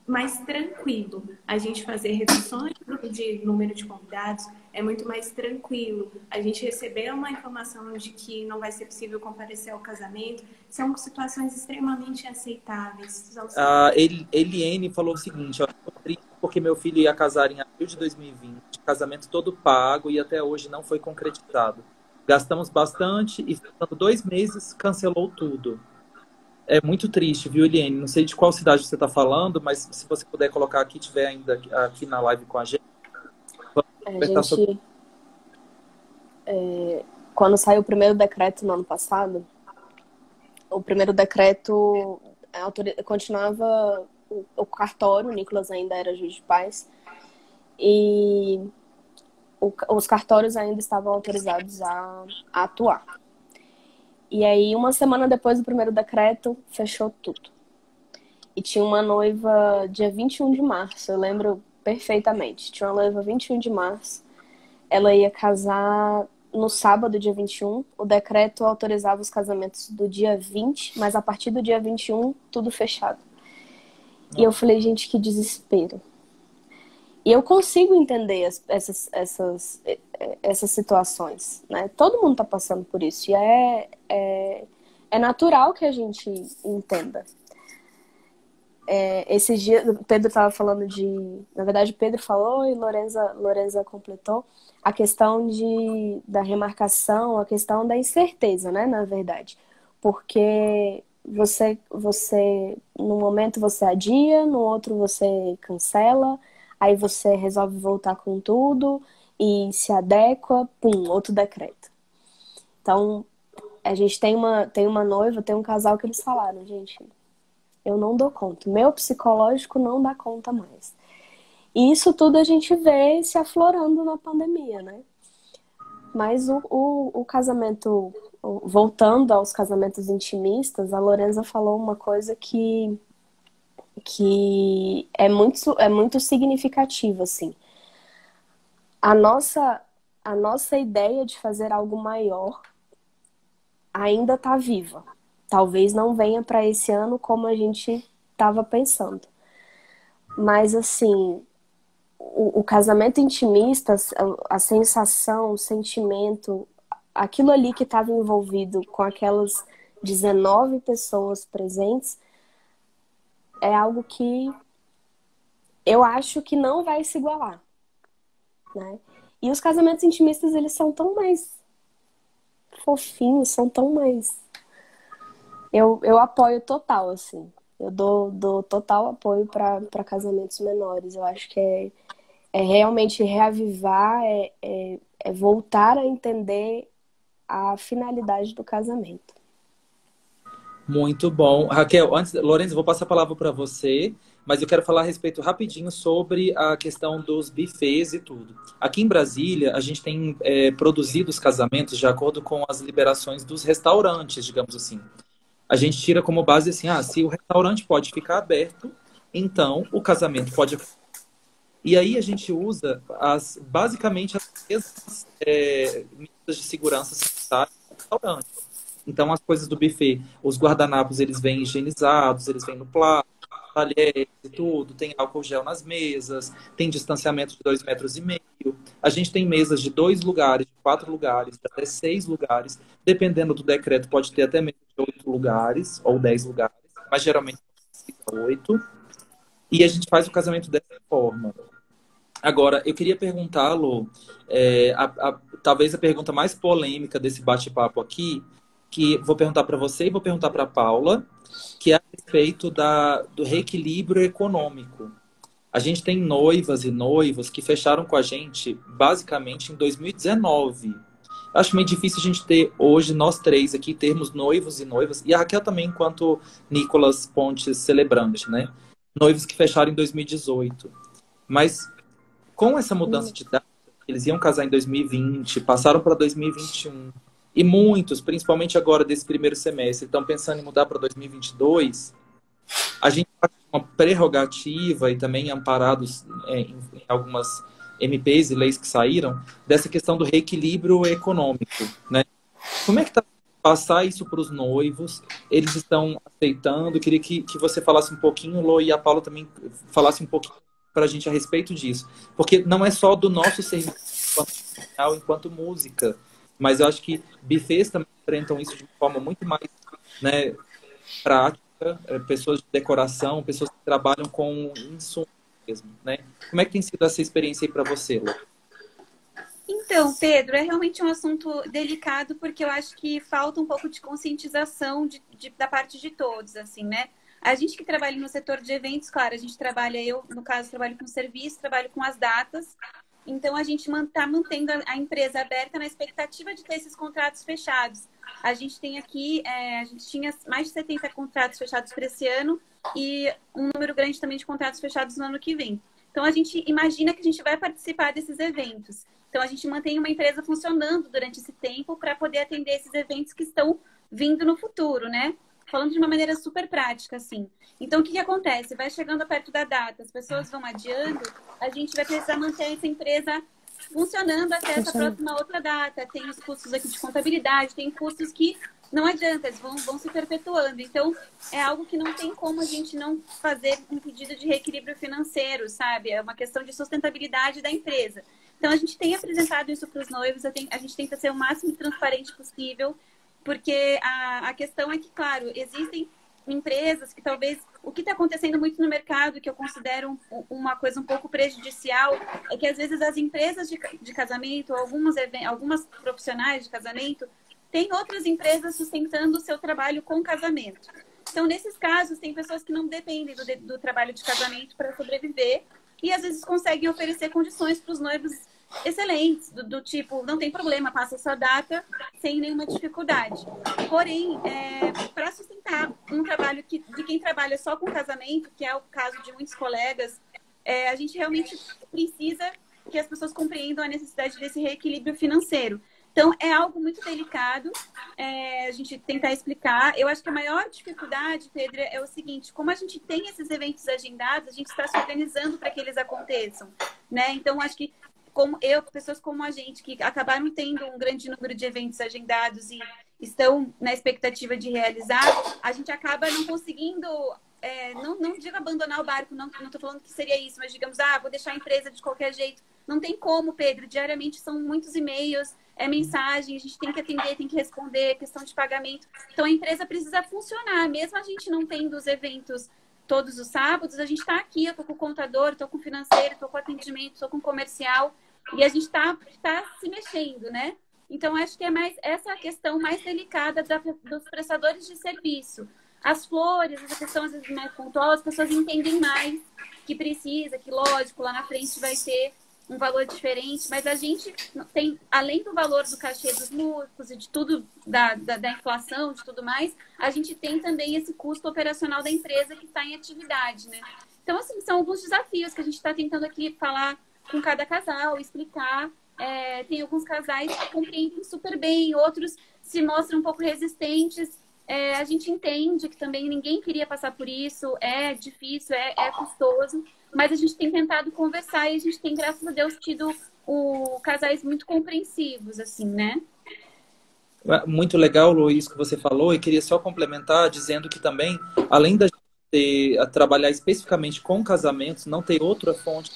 Speaker 3: mais tranquilo a gente fazer reduções de número de convidados, é muito mais tranquilo a gente receber uma informação de que não vai ser possível comparecer ao casamento, são situações extremamente aceitáveis.
Speaker 1: Eliene falou o seguinte, ó, tô triste porque meu filho ia casar em abril de 2020, casamento todo pago e até hoje não foi concretizado. Gastamos bastante e faltando 2 meses cancelou tudo. É muito triste, viu, Eliene? Não sei de qual cidade você está falando, mas se você puder colocar aqui, tiver ainda aqui na live com a gente.
Speaker 4: Quando saiu o primeiro decreto no ano passado, o primeiro decreto continuava o cartório, o Nicolas ainda era juiz de paz, e os cartórios ainda estavam autorizados a atuar. E aí, uma semana depois do primeiro decreto, fechou tudo. E tinha uma noiva dia 21 de março, eu lembro perfeitamente. Tinha uma noiva 21 de março, ela ia casar no sábado, dia 21. O decreto autorizava os casamentos do dia 20, mas a partir do dia 21, tudo fechado. E eu falei, gente, que desespero. E eu consigo entender essas situações, né? Todo mundo está passando por isso. E é natural que a gente entenda. Esses dias, o Pedro estava falando na verdade, o Pedro falou e Lorenza completou a questão da remarcação, a questão da incerteza, né? Na verdade. Porque você num momento você adia, no outro você cancela, aí você resolve voltar com tudo e se adequa, pum, outro decreto. Então, a gente tem uma noiva, tem um casal que eles falaram, gente, eu não dou conta, meu psicológico não dá conta mais. E isso tudo a gente vê se aflorando na pandemia, né? Mas o casamento, voltando aos casamentos intimistas, a Lorenza falou uma coisa que é muito significativa, assim. A nossa ideia de fazer algo maior ainda está viva. Talvez não venha para esse ano como a gente estava pensando. Mas, assim, o casamento intimista, a sensação, o sentimento, aquilo ali que estava envolvido com aquelas 19 pessoas presentes, é algo que eu acho que não vai se igualar, né? E os casamentos intimistas, eles são tão mais fofinhos, são tão mais... Eu apoio total, assim. Eu dou total apoio para casamentos menores. Eu acho que é realmente reavivar, é voltar a entender a finalidade do casamento.
Speaker 1: Muito bom. Raquel, Lorenzo, vou passar a palavra para você, mas eu quero falar a respeito rapidinho sobre a questão dos buffets e tudo. Aqui em Brasília, a gente tem produzido os casamentos de acordo com as liberações dos restaurantes, digamos assim. A gente tira como base assim, se o restaurante pode ficar aberto, então o casamento pode... E aí a gente usa basicamente as mesmas medidas de segurança sanitária do restaurante. Então, as coisas do buffet, os guardanapos, eles vêm higienizados, eles vêm no plástico. talheres e tudo, tem álcool gel nas mesas, tem distanciamento de 2,5 metros. A gente tem mesas de 2 lugares, de 4 lugares, de até 6 lugares. Dependendo do decreto, pode ter até mesmo de 8 lugares ou 10 lugares, mas geralmente 8. E a gente faz o casamento dessa forma. Agora, eu queria perguntá-lo, talvez a pergunta mais polêmica desse bate-papo aqui, que vou perguntar para você e vou perguntar para a Paula, que é a respeito do reequilíbrio econômico. A gente tem noivas e noivos que fecharam com a gente basicamente em 2019. Acho meio difícil a gente ter hoje, nós três aqui, termos noivos e noivas, e a Raquel também, enquanto Nicolas Pontes celebrante, né? Noivos que fecharam em 2018. Mas com essa mudança de data, eles iam casar em 2020, passaram para 2021. E muitos, principalmente agora desse primeiro semestre, estão pensando em mudar para 2022. A gente tem uma prerrogativa e também amparados em algumas MPs e leis que saíram, dessa questão do reequilíbrio econômico, né? Como é que está passar isso para os noivos? Eles estão aceitando? Eu queria que você falasse um pouquinho, Lô, e a Paula também falasse um pouquinho para a gente a respeito disso. Porque não é só do nosso serviço enquanto música, mas eu acho que bufês também enfrentam isso de uma forma muito mais, né, prática, pessoas de decoração, pessoas que trabalham com insumos mesmo, né? Como é que tem sido essa experiência aí para você, Lô?
Speaker 2: Então, Pedro, é realmente um assunto delicado porque eu acho que falta um pouco de conscientização da parte de todos, assim, né? A gente que trabalha no setor de eventos, claro, a gente trabalha, eu, no caso, trabalho com serviço, trabalho com as datas, então a gente está mantendo a empresa aberta na expectativa de ter esses contratos fechados. A gente tem aqui, a gente tinha mais de 70 contratos fechados para esse ano e um número grande também de contratos fechados no ano que vem. Então, a gente imagina que a gente vai participar desses eventos. Então, a gente mantém uma empresa funcionando durante esse tempo para poder atender esses eventos que estão vindo no futuro, né? Falando de uma maneira super prática, assim. Então, o que acontece? Vai chegando perto da data, as pessoas vão adiando, a gente vai precisar manter essa empresa funcionando até essa próxima outra data. Tem os custos aqui de contabilidade, tem custos que não adianta, eles vão se perpetuando. Então, é algo que não tem como a gente não fazer um pedido de reequilíbrio financeiro, sabe? É uma questão de sustentabilidade da empresa. Então, a gente tem apresentado isso para os noivos, a gente tenta ser o máximo transparente possível, porque a questão é que, claro, existem empresas que talvez... O que está acontecendo muito no mercado, que eu considero uma coisa um pouco prejudicial, é que às vezes as empresas de casamento, algumas profissionais de casamento, tem outras empresas sustentando o seu trabalho com casamento. Então, nesses casos, tem pessoas que não dependem do trabalho de casamento para sobreviver e, às vezes, conseguem oferecer condições para os noivos excelentes, do tipo, não tem problema, passa a sua data sem nenhuma dificuldade. Porém, para sustentar um trabalho de quem trabalha só com casamento, que é o caso de muitos colegas, a gente realmente precisa que as pessoas compreendam a necessidade desse reequilíbrio financeiro. Então, é algo muito delicado a gente tentar explicar. Eu acho que a maior dificuldade, Pedro, é o seguinte: como a gente tem esses eventos agendados, a gente está se organizando para que eles aconteçam, né? Então, acho que pessoas como a gente, que acabaram tendo um grande número de eventos agendados e estão na expectativa de realizar, a gente acaba não conseguindo... não digo abandonar o barco, não estou falando que seria isso, mas digamos, vou deixar a empresa de qualquer jeito. Não tem como, Pedro. Diariamente são muitos e-mails, mensagem, a gente tem que atender, tem que responder, questão de pagamento. Então, a empresa precisa funcionar. Mesmo a gente não tendo os eventos todos os sábados, a gente está aqui, eu estou com o contador, estou com o financeiro, estou com o atendimento, estou com o comercial, e a gente está se mexendo, né? Então, acho que é mais essa questão mais delicada dos prestadores de serviço. As flores, essa questão às vezes mais pontual, as pessoas entendem mais que precisa, que lógico, lá na frente vai ter um valor diferente, mas a gente tem, além do valor do cachê dos músicos e de tudo, da inflação, de tudo mais, a gente tem também esse custo operacional da empresa que está em atividade, né? Então, assim, são alguns desafios que a gente está tentando aqui falar com cada casal, explicar. Tem alguns casais que compreendem super bem, outros se mostram um pouco resistentes. A gente entende que também ninguém queria passar por isso, é difícil, é custoso, mas a gente tem tentado conversar e a gente tem, graças a Deus, tido casais muito compreensivos, assim, né?
Speaker 1: Muito legal, Luiz, que você falou, e queria só complementar dizendo que também, além da gente a trabalhar especificamente com casamentos, não ter outra fonte,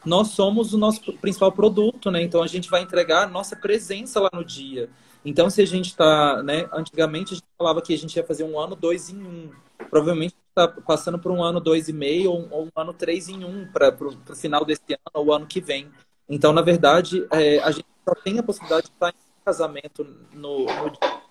Speaker 1: nós somos o nosso principal produto, né? Então a gente vai entregar a nossa presença lá no dia. Então se a gente está, né? Antigamente a gente falava que a gente ia fazer um ano 2 em 1. Provavelmente está passando por um ano 2,5 ou um ano 3 em 1 para o final desse ano ou o ano que vem. Então, na verdade, a gente só tem a possibilidade de estar em casamento no dia,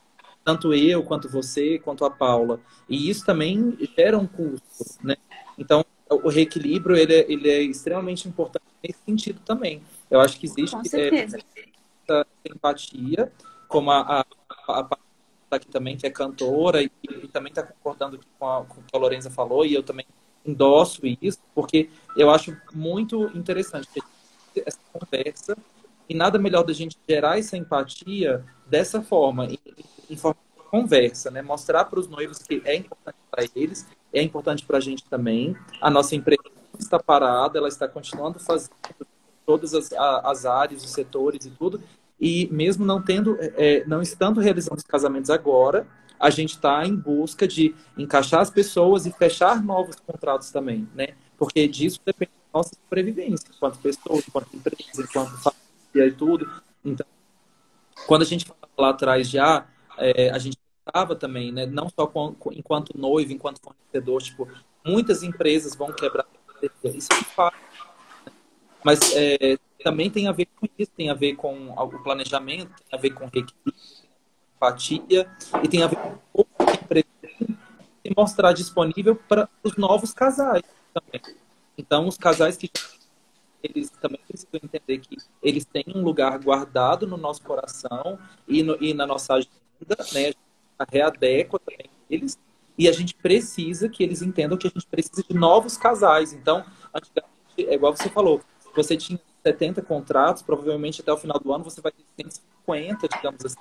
Speaker 1: tanto eu, quanto você, quanto a Paula. E isso também gera um custo, né? Então, o reequilíbrio, ele é extremamente importante nesse sentido também. Eu acho que existe
Speaker 2: Com certeza.
Speaker 1: essa empatia, como a Paula tá aqui também, que é cantora, e também está concordando com o que a Lorenza falou, e eu também endosso isso, porque eu acho muito interessante essa conversa, e nada melhor da gente gerar essa empatia dessa forma, em forma de conversa, né? Mostrar para os noivos que é importante para eles, é importante para a gente também. A nossa empresa não está parada, ela está continuando fazendo todas as áreas, os setores e tudo, e mesmo não estando realizando os casamentos agora, a gente está em busca de encaixar as pessoas e fechar novos contratos também, né? Porque disso depende da nossa sobrevivência, enquanto pessoas, enquanto empresa, enquanto família e tudo. Então, quando a gente falava lá atrás a gente estava também, né? Não só enquanto noivo, enquanto fornecedor, tipo, muitas empresas vão quebrar. Isso é fato. Mas também tem a ver com isso, tem a ver com o planejamento, tem a ver com empatia e tem a ver com o que a empresa se mostrar disponível para os novos casais também. Então, os casais que eles também precisam entender que eles têm um lugar guardado no nosso coração e na nossa agenda, né? A gente readequa também eles e a gente precisa que eles entendam que a gente precisa de novos casais. Então, antigamente, é igual você falou, você tinha 70 contratos, provavelmente até o final do ano você vai ter 150, digamos assim.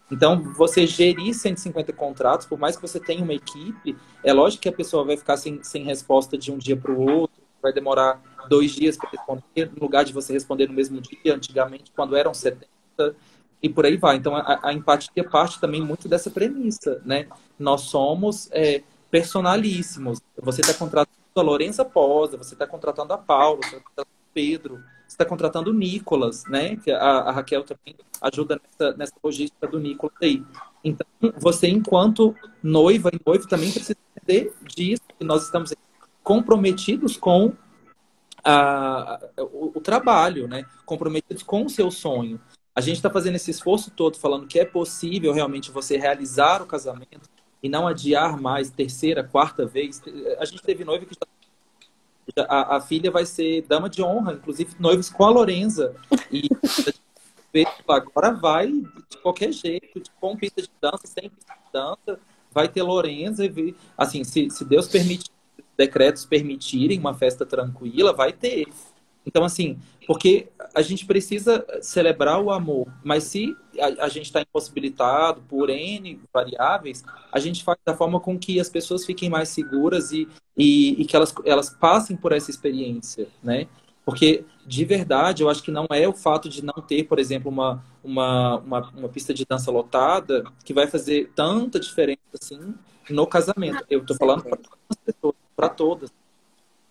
Speaker 1: Então, você gerir 150 contratos, por mais que você tenha uma equipe, é lógico que a pessoa vai ficar sem resposta de um dia para o outro, vai demorar 2 dias para responder, no lugar de você responder no mesmo dia, antigamente, quando eram 70, e por aí vai. Então, a empatia parte também muito dessa premissa, né? Nós somos personalíssimos. Você está contratando a Lorenza Posa, você está contratando a Paula, você está contratando o Pedro, você está contratando o Nicolas, né? Que a Raquel também ajuda nessa logística do Nicolas aí. Então, você, enquanto noiva e noivo, também precisa entender disso, que nós estamos comprometidos com o trabalho, né? Comprometidos com o seu sonho. A gente está fazendo esse esforço todo, falando que é possível realmente você realizar o casamento e não adiar mais terceira, quarta vez. A gente teve noiva que a filha vai ser dama de honra, inclusive noivos com a Lorenza. E agora vai de qualquer jeito, com pista de dança, sem pista de dança, vai ter Lorenza. Assim, se Deus permitir, decretos permitirem uma festa tranquila, vai ter. Então, assim, porque a gente precisa celebrar o amor, mas se a gente está impossibilitado por N variáveis, a gente faz da forma com que as pessoas fiquem mais seguras e que elas passem por essa experiência, né? Porque, de verdade, eu acho que não é o fato de não ter, por exemplo, uma pista de dança lotada que vai fazer tanta diferença assim no casamento. Eu estou falando para todas as pessoas, para todas.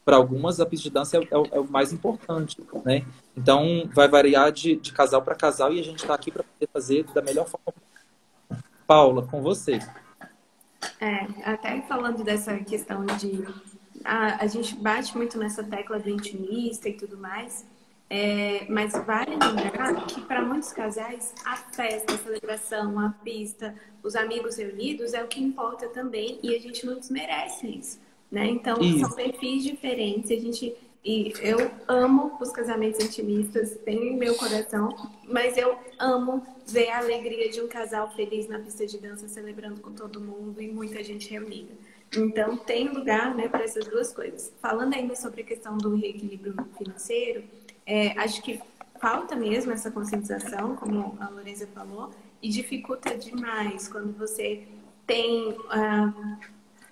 Speaker 1: Para algumas, a pista de dança é o mais importante, né? Então, vai variar de casal para casal e a gente está aqui para poder fazer da melhor forma. Paula, com você.
Speaker 3: Até falando dessa questão de... A gente bate muito nessa tecla do intimista e tudo mais, mas vale lembrar que para muitos casais, a festa, a celebração, a pista, os amigos reunidos é o que importa também e a gente não desmerece isso. Né? Então, são perfis diferentes. E eu amo os casamentos intimistas, tem em meu coração, mas eu amo ver a alegria de um casal feliz na pista de dança, celebrando com todo mundo e muita gente reunida. Então, tem lugar, né, para essas duas coisas. Falando ainda sobre a questão do reequilíbrio financeiro, acho que falta mesmo essa conscientização, como a Lorenza falou, e dificulta demais quando você tem...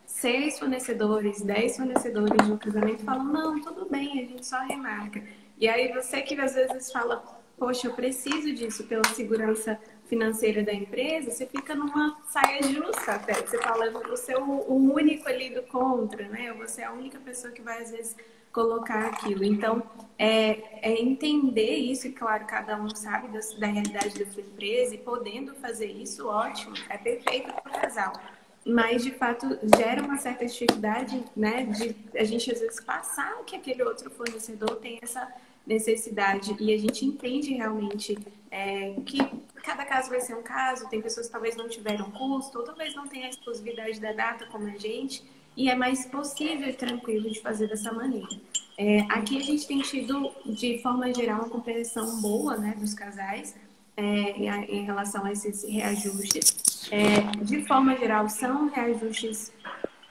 Speaker 3: 6 fornecedores, 10 fornecedores de um casamento falam, não, tudo bem, a gente só remarca. E aí você que às vezes fala, poxa, eu preciso disso pela segurança financeira da empresa, você fica numa saia justa até. Você fala, você é o único ali do contra, né? Você é a única pessoa que vai, às vezes, colocar aquilo. Então, é entender isso, e claro, cada um sabe da realidade da sua empresa, e podendo fazer isso, ótimo, é perfeito para o casal. Mas, de fato, gera uma certa dificuldade, né, de a gente, às vezes, passar que aquele outro fornecedor tem essa necessidade, e a gente entende realmente que cada caso vai ser um caso, tem pessoas que talvez não tiveram custo, ou talvez não tenham a exclusividade da data como a gente, e é mais possível e tranquilo de fazer dessa maneira. Aqui a gente tem tido, de forma geral, uma compreensão boa, né, dos casais em relação a esses reajustes. De forma geral, são reajustes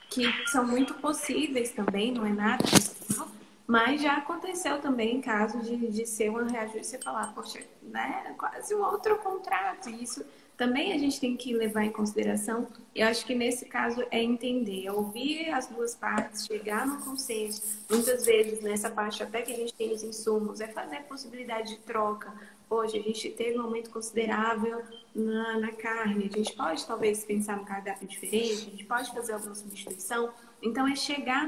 Speaker 3: que são muito possíveis também, não é nada possível, mas já aconteceu também caso de ser um reajuste e você falar, poxa, né, é quase um outro contrato. E isso também a gente tem que levar em consideração. Eu acho que nesse caso é entender, é ouvir as duas partes, chegar no consenso. Muitas vezes, nessa parte até que a gente tem os insumos, é fazer a possibilidade de troca. Hoje a gente teve um aumento considerável na carne. A gente pode talvez pensar no cardápio diferente, a gente pode fazer alguma substituição. Então é chegar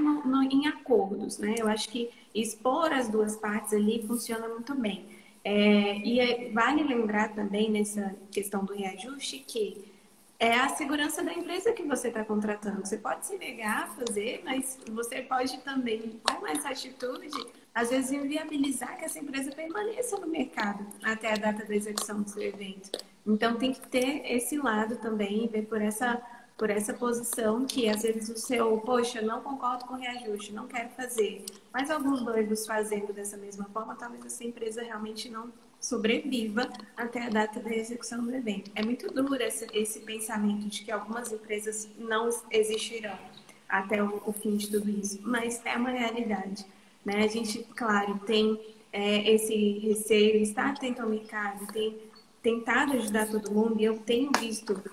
Speaker 3: em acordos, né? Eu acho que expor as duas partes ali funciona muito bem. Vale lembrar também nessa questão do reajuste que é a segurança da empresa que você está contratando. Você pode se negar a fazer, mas você pode também, com essa atitude, às vezes inviabilizar que essa empresa permaneça no mercado até a data da execução do seu evento. Então tem que ter esse lado também, ver por essa posição que às vezes poxa, não concordo com o reajuste, não quero fazer. Mas alguns noivos fazendo dessa mesma forma, talvez essa empresa realmente não sobreviva até a data da execução do evento. É muito duro esse pensamento de que algumas empresas não existirão até o fim de tudo isso, mas é uma realidade, né? A gente, claro, tem esse receio, está atento ao mercado, tem tentado ajudar todo mundo, e eu tenho visto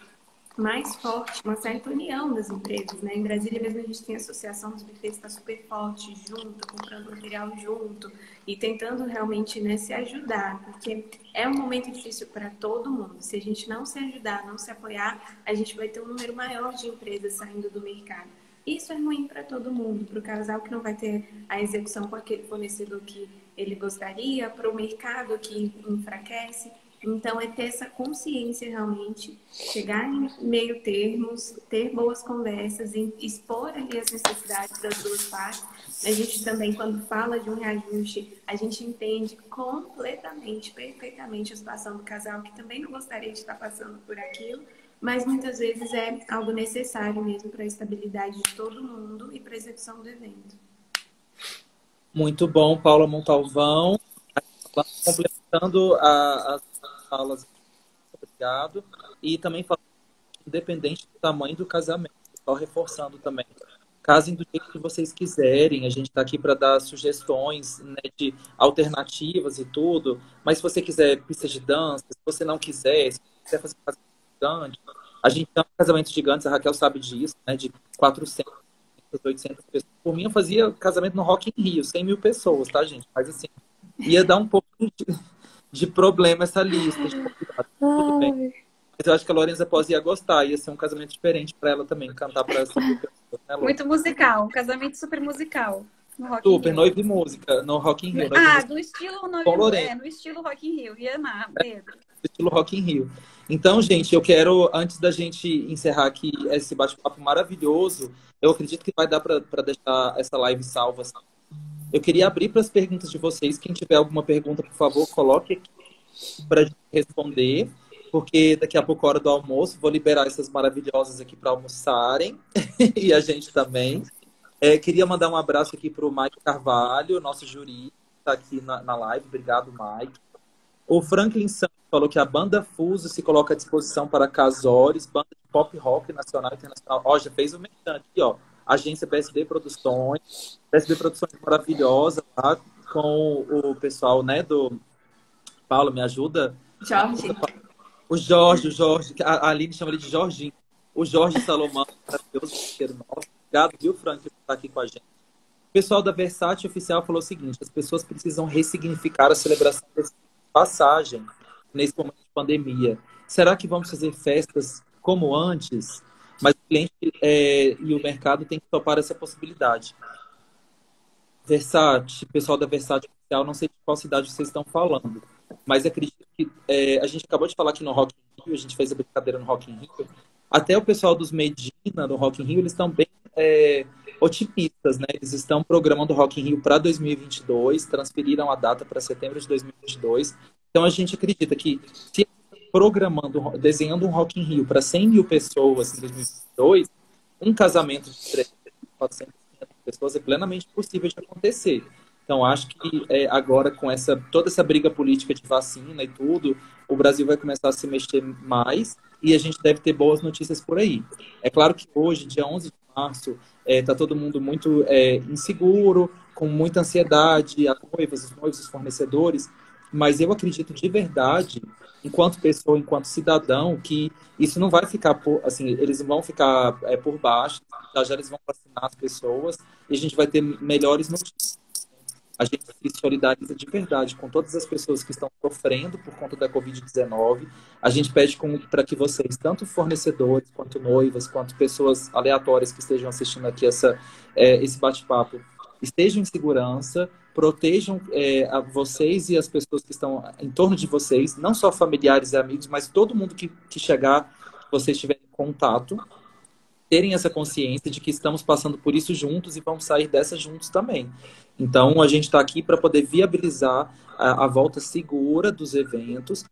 Speaker 3: mais forte uma certa união das empresas, né? Em Brasília mesmo a gente tem a Associação dos Bufês que está super forte, junto, comprando material junto e tentando realmente, né, se ajudar, porque é um momento difícil para todo mundo. Se a gente não se ajudar, não se apoiar, a gente vai ter um número maior de empresas saindo do mercado. Isso é ruim para todo mundo, para o casal que não vai ter a execução com aquele fornecedor que ele gostaria, para o mercado que enfraquece. Então, é ter essa consciência realmente, chegar em meio termos, ter boas conversas, expor ali as necessidades das duas partes. A gente também, quando fala de um reajuste, a gente entende completamente, perfeitamente a situação do casal, que também não gostaria de estar passando por aquilo, mas muitas vezes é algo necessário mesmo para a estabilidade de todo mundo e para a execução do evento.
Speaker 1: Muito bom, Paula Montalvão. Complementando as falas, obrigado. E também falando, independente do tamanho do casamento, só reforçando também. Casem do jeito que vocês quiserem, a gente está aqui para dar sugestões, né, de alternativas e tudo, mas se você quiser pista de dança, se você não quiser, se você quiser fazer um casamento gigante, a gente tem casamentos gigantes, a Raquel sabe disso, né, de 400, 800 pessoas. Por mim, eu fazia casamento no Rock in Rio, 100 mil pessoas, tá, gente? Mas assim, ia dar um pouco de problema essa lista. Tudo bem. Mas eu acho que a Lorenza Pós ia gostar, ia ser um casamento diferente para ela também, cantar para essa pessoa, né,
Speaker 2: muito musical, um casamento super musical. No Rock
Speaker 1: super,
Speaker 2: in Rio.
Speaker 1: noiva e música, no Rock in Rio.
Speaker 2: Do estilo noiva, no estilo Rock in Rio. Ia amar, Pedro.
Speaker 1: Estilo Rock in Rio. Então, gente, eu quero, antes da gente encerrar aqui esse bate-papo maravilhoso, eu acredito que vai dar para deixar essa live salva. Eu queria abrir para as perguntas de vocês. Quem tiver alguma pergunta, por favor, coloque aqui para a gente responder, porque daqui a pouco, hora do almoço, vou liberar essas maravilhosas aqui para almoçarem, e a gente também. Queria mandar um abraço aqui para o Mike Carvalho, nosso jurista, está aqui na live. Obrigado, Mike. O Franklin Santos falou que a banda Fuso se coloca à disposição para casórios, banda de pop rock nacional e internacional. Ó, já fez o merchan aqui, ó. Agência BSB Produções. BSB Produções maravilhosa, tá? Com o pessoal, né, do... Paulo, me ajuda?
Speaker 3: Jorge.
Speaker 1: O Jorge, a Aline chama ele de Jorginho. O Jorge Salomão, maravilhoso, nosso. Obrigado, viu, Frank, por estar aqui com a gente. O pessoal da Versace Oficial falou o seguinte: as pessoas precisam ressignificar a celebração desse passagem nesse momento de pandemia. Será que vamos fazer festas como antes? Mas o cliente e o mercado têm que topar essa possibilidade. Versace, pessoal da Versace Oficial, não sei de qual cidade vocês estão falando, mas acredito que a gente acabou de falar aqui no Rock in Rio, a gente fez a brincadeira no Rock in Rio, até o pessoal dos Medina, no Rock in Rio, eles estão bem otimistas, né? Eles estão programando o Rock in Rio para 2022, transferiram a data para setembro de 2022, então a gente acredita que se programando, desenhando um Rock in Rio para 100 mil pessoas em 2022, um casamento de 300, 400 pessoas é plenamente possível de acontecer. Então, acho que agora, com toda essa briga política de vacina e tudo, o Brasil vai começar a se mexer mais e a gente deve ter boas notícias por aí. É claro que hoje, dia 11 de março, está todo mundo muito inseguro, com muita ansiedade, as noivas, os noivos, os fornecedores, mas eu acredito de verdade, enquanto pessoa, enquanto cidadão, que isso não vai ficar assim, eles não vão ficar por baixo, já eles vão vacinar as pessoas e a gente vai ter melhores notícias. A gente se solidariza de verdade com todas as pessoas que estão sofrendo por conta da Covid-19. A gente pede para que vocês, tanto fornecedores, quanto noivas, quanto pessoas aleatórias que estejam assistindo aqui esse bate-papo, estejam em segurança, protejam vocês e as pessoas que estão em torno de vocês, não só familiares e amigos, mas todo mundo que chegar, vocês tiverem contato, terem essa consciência de que estamos passando por isso juntos e vamos sair dessa juntos também. Então, a gente está aqui para poder viabilizar a volta segura dos eventos,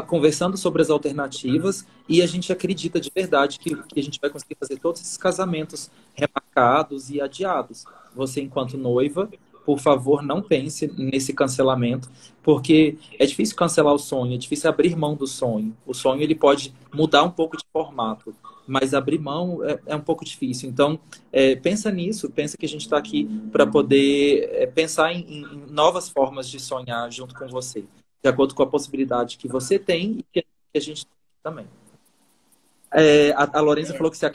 Speaker 1: conversando sobre as alternativas, e a gente acredita de verdade que a gente vai conseguir fazer todos esses casamentos remarcados e adiados. Você, enquanto noiva, por favor, não pense nesse cancelamento, porque é difícil cancelar o sonho, é difícil abrir mão do sonho. O sonho ele pode mudar um pouco de formato, mas abrir mão é um pouco difícil. Então, pensa nisso, pensa que a gente está aqui para poder pensar em novas formas de sonhar junto com você, de acordo com a possibilidade que você tem e que a gente tem também. A Lorenza falou que se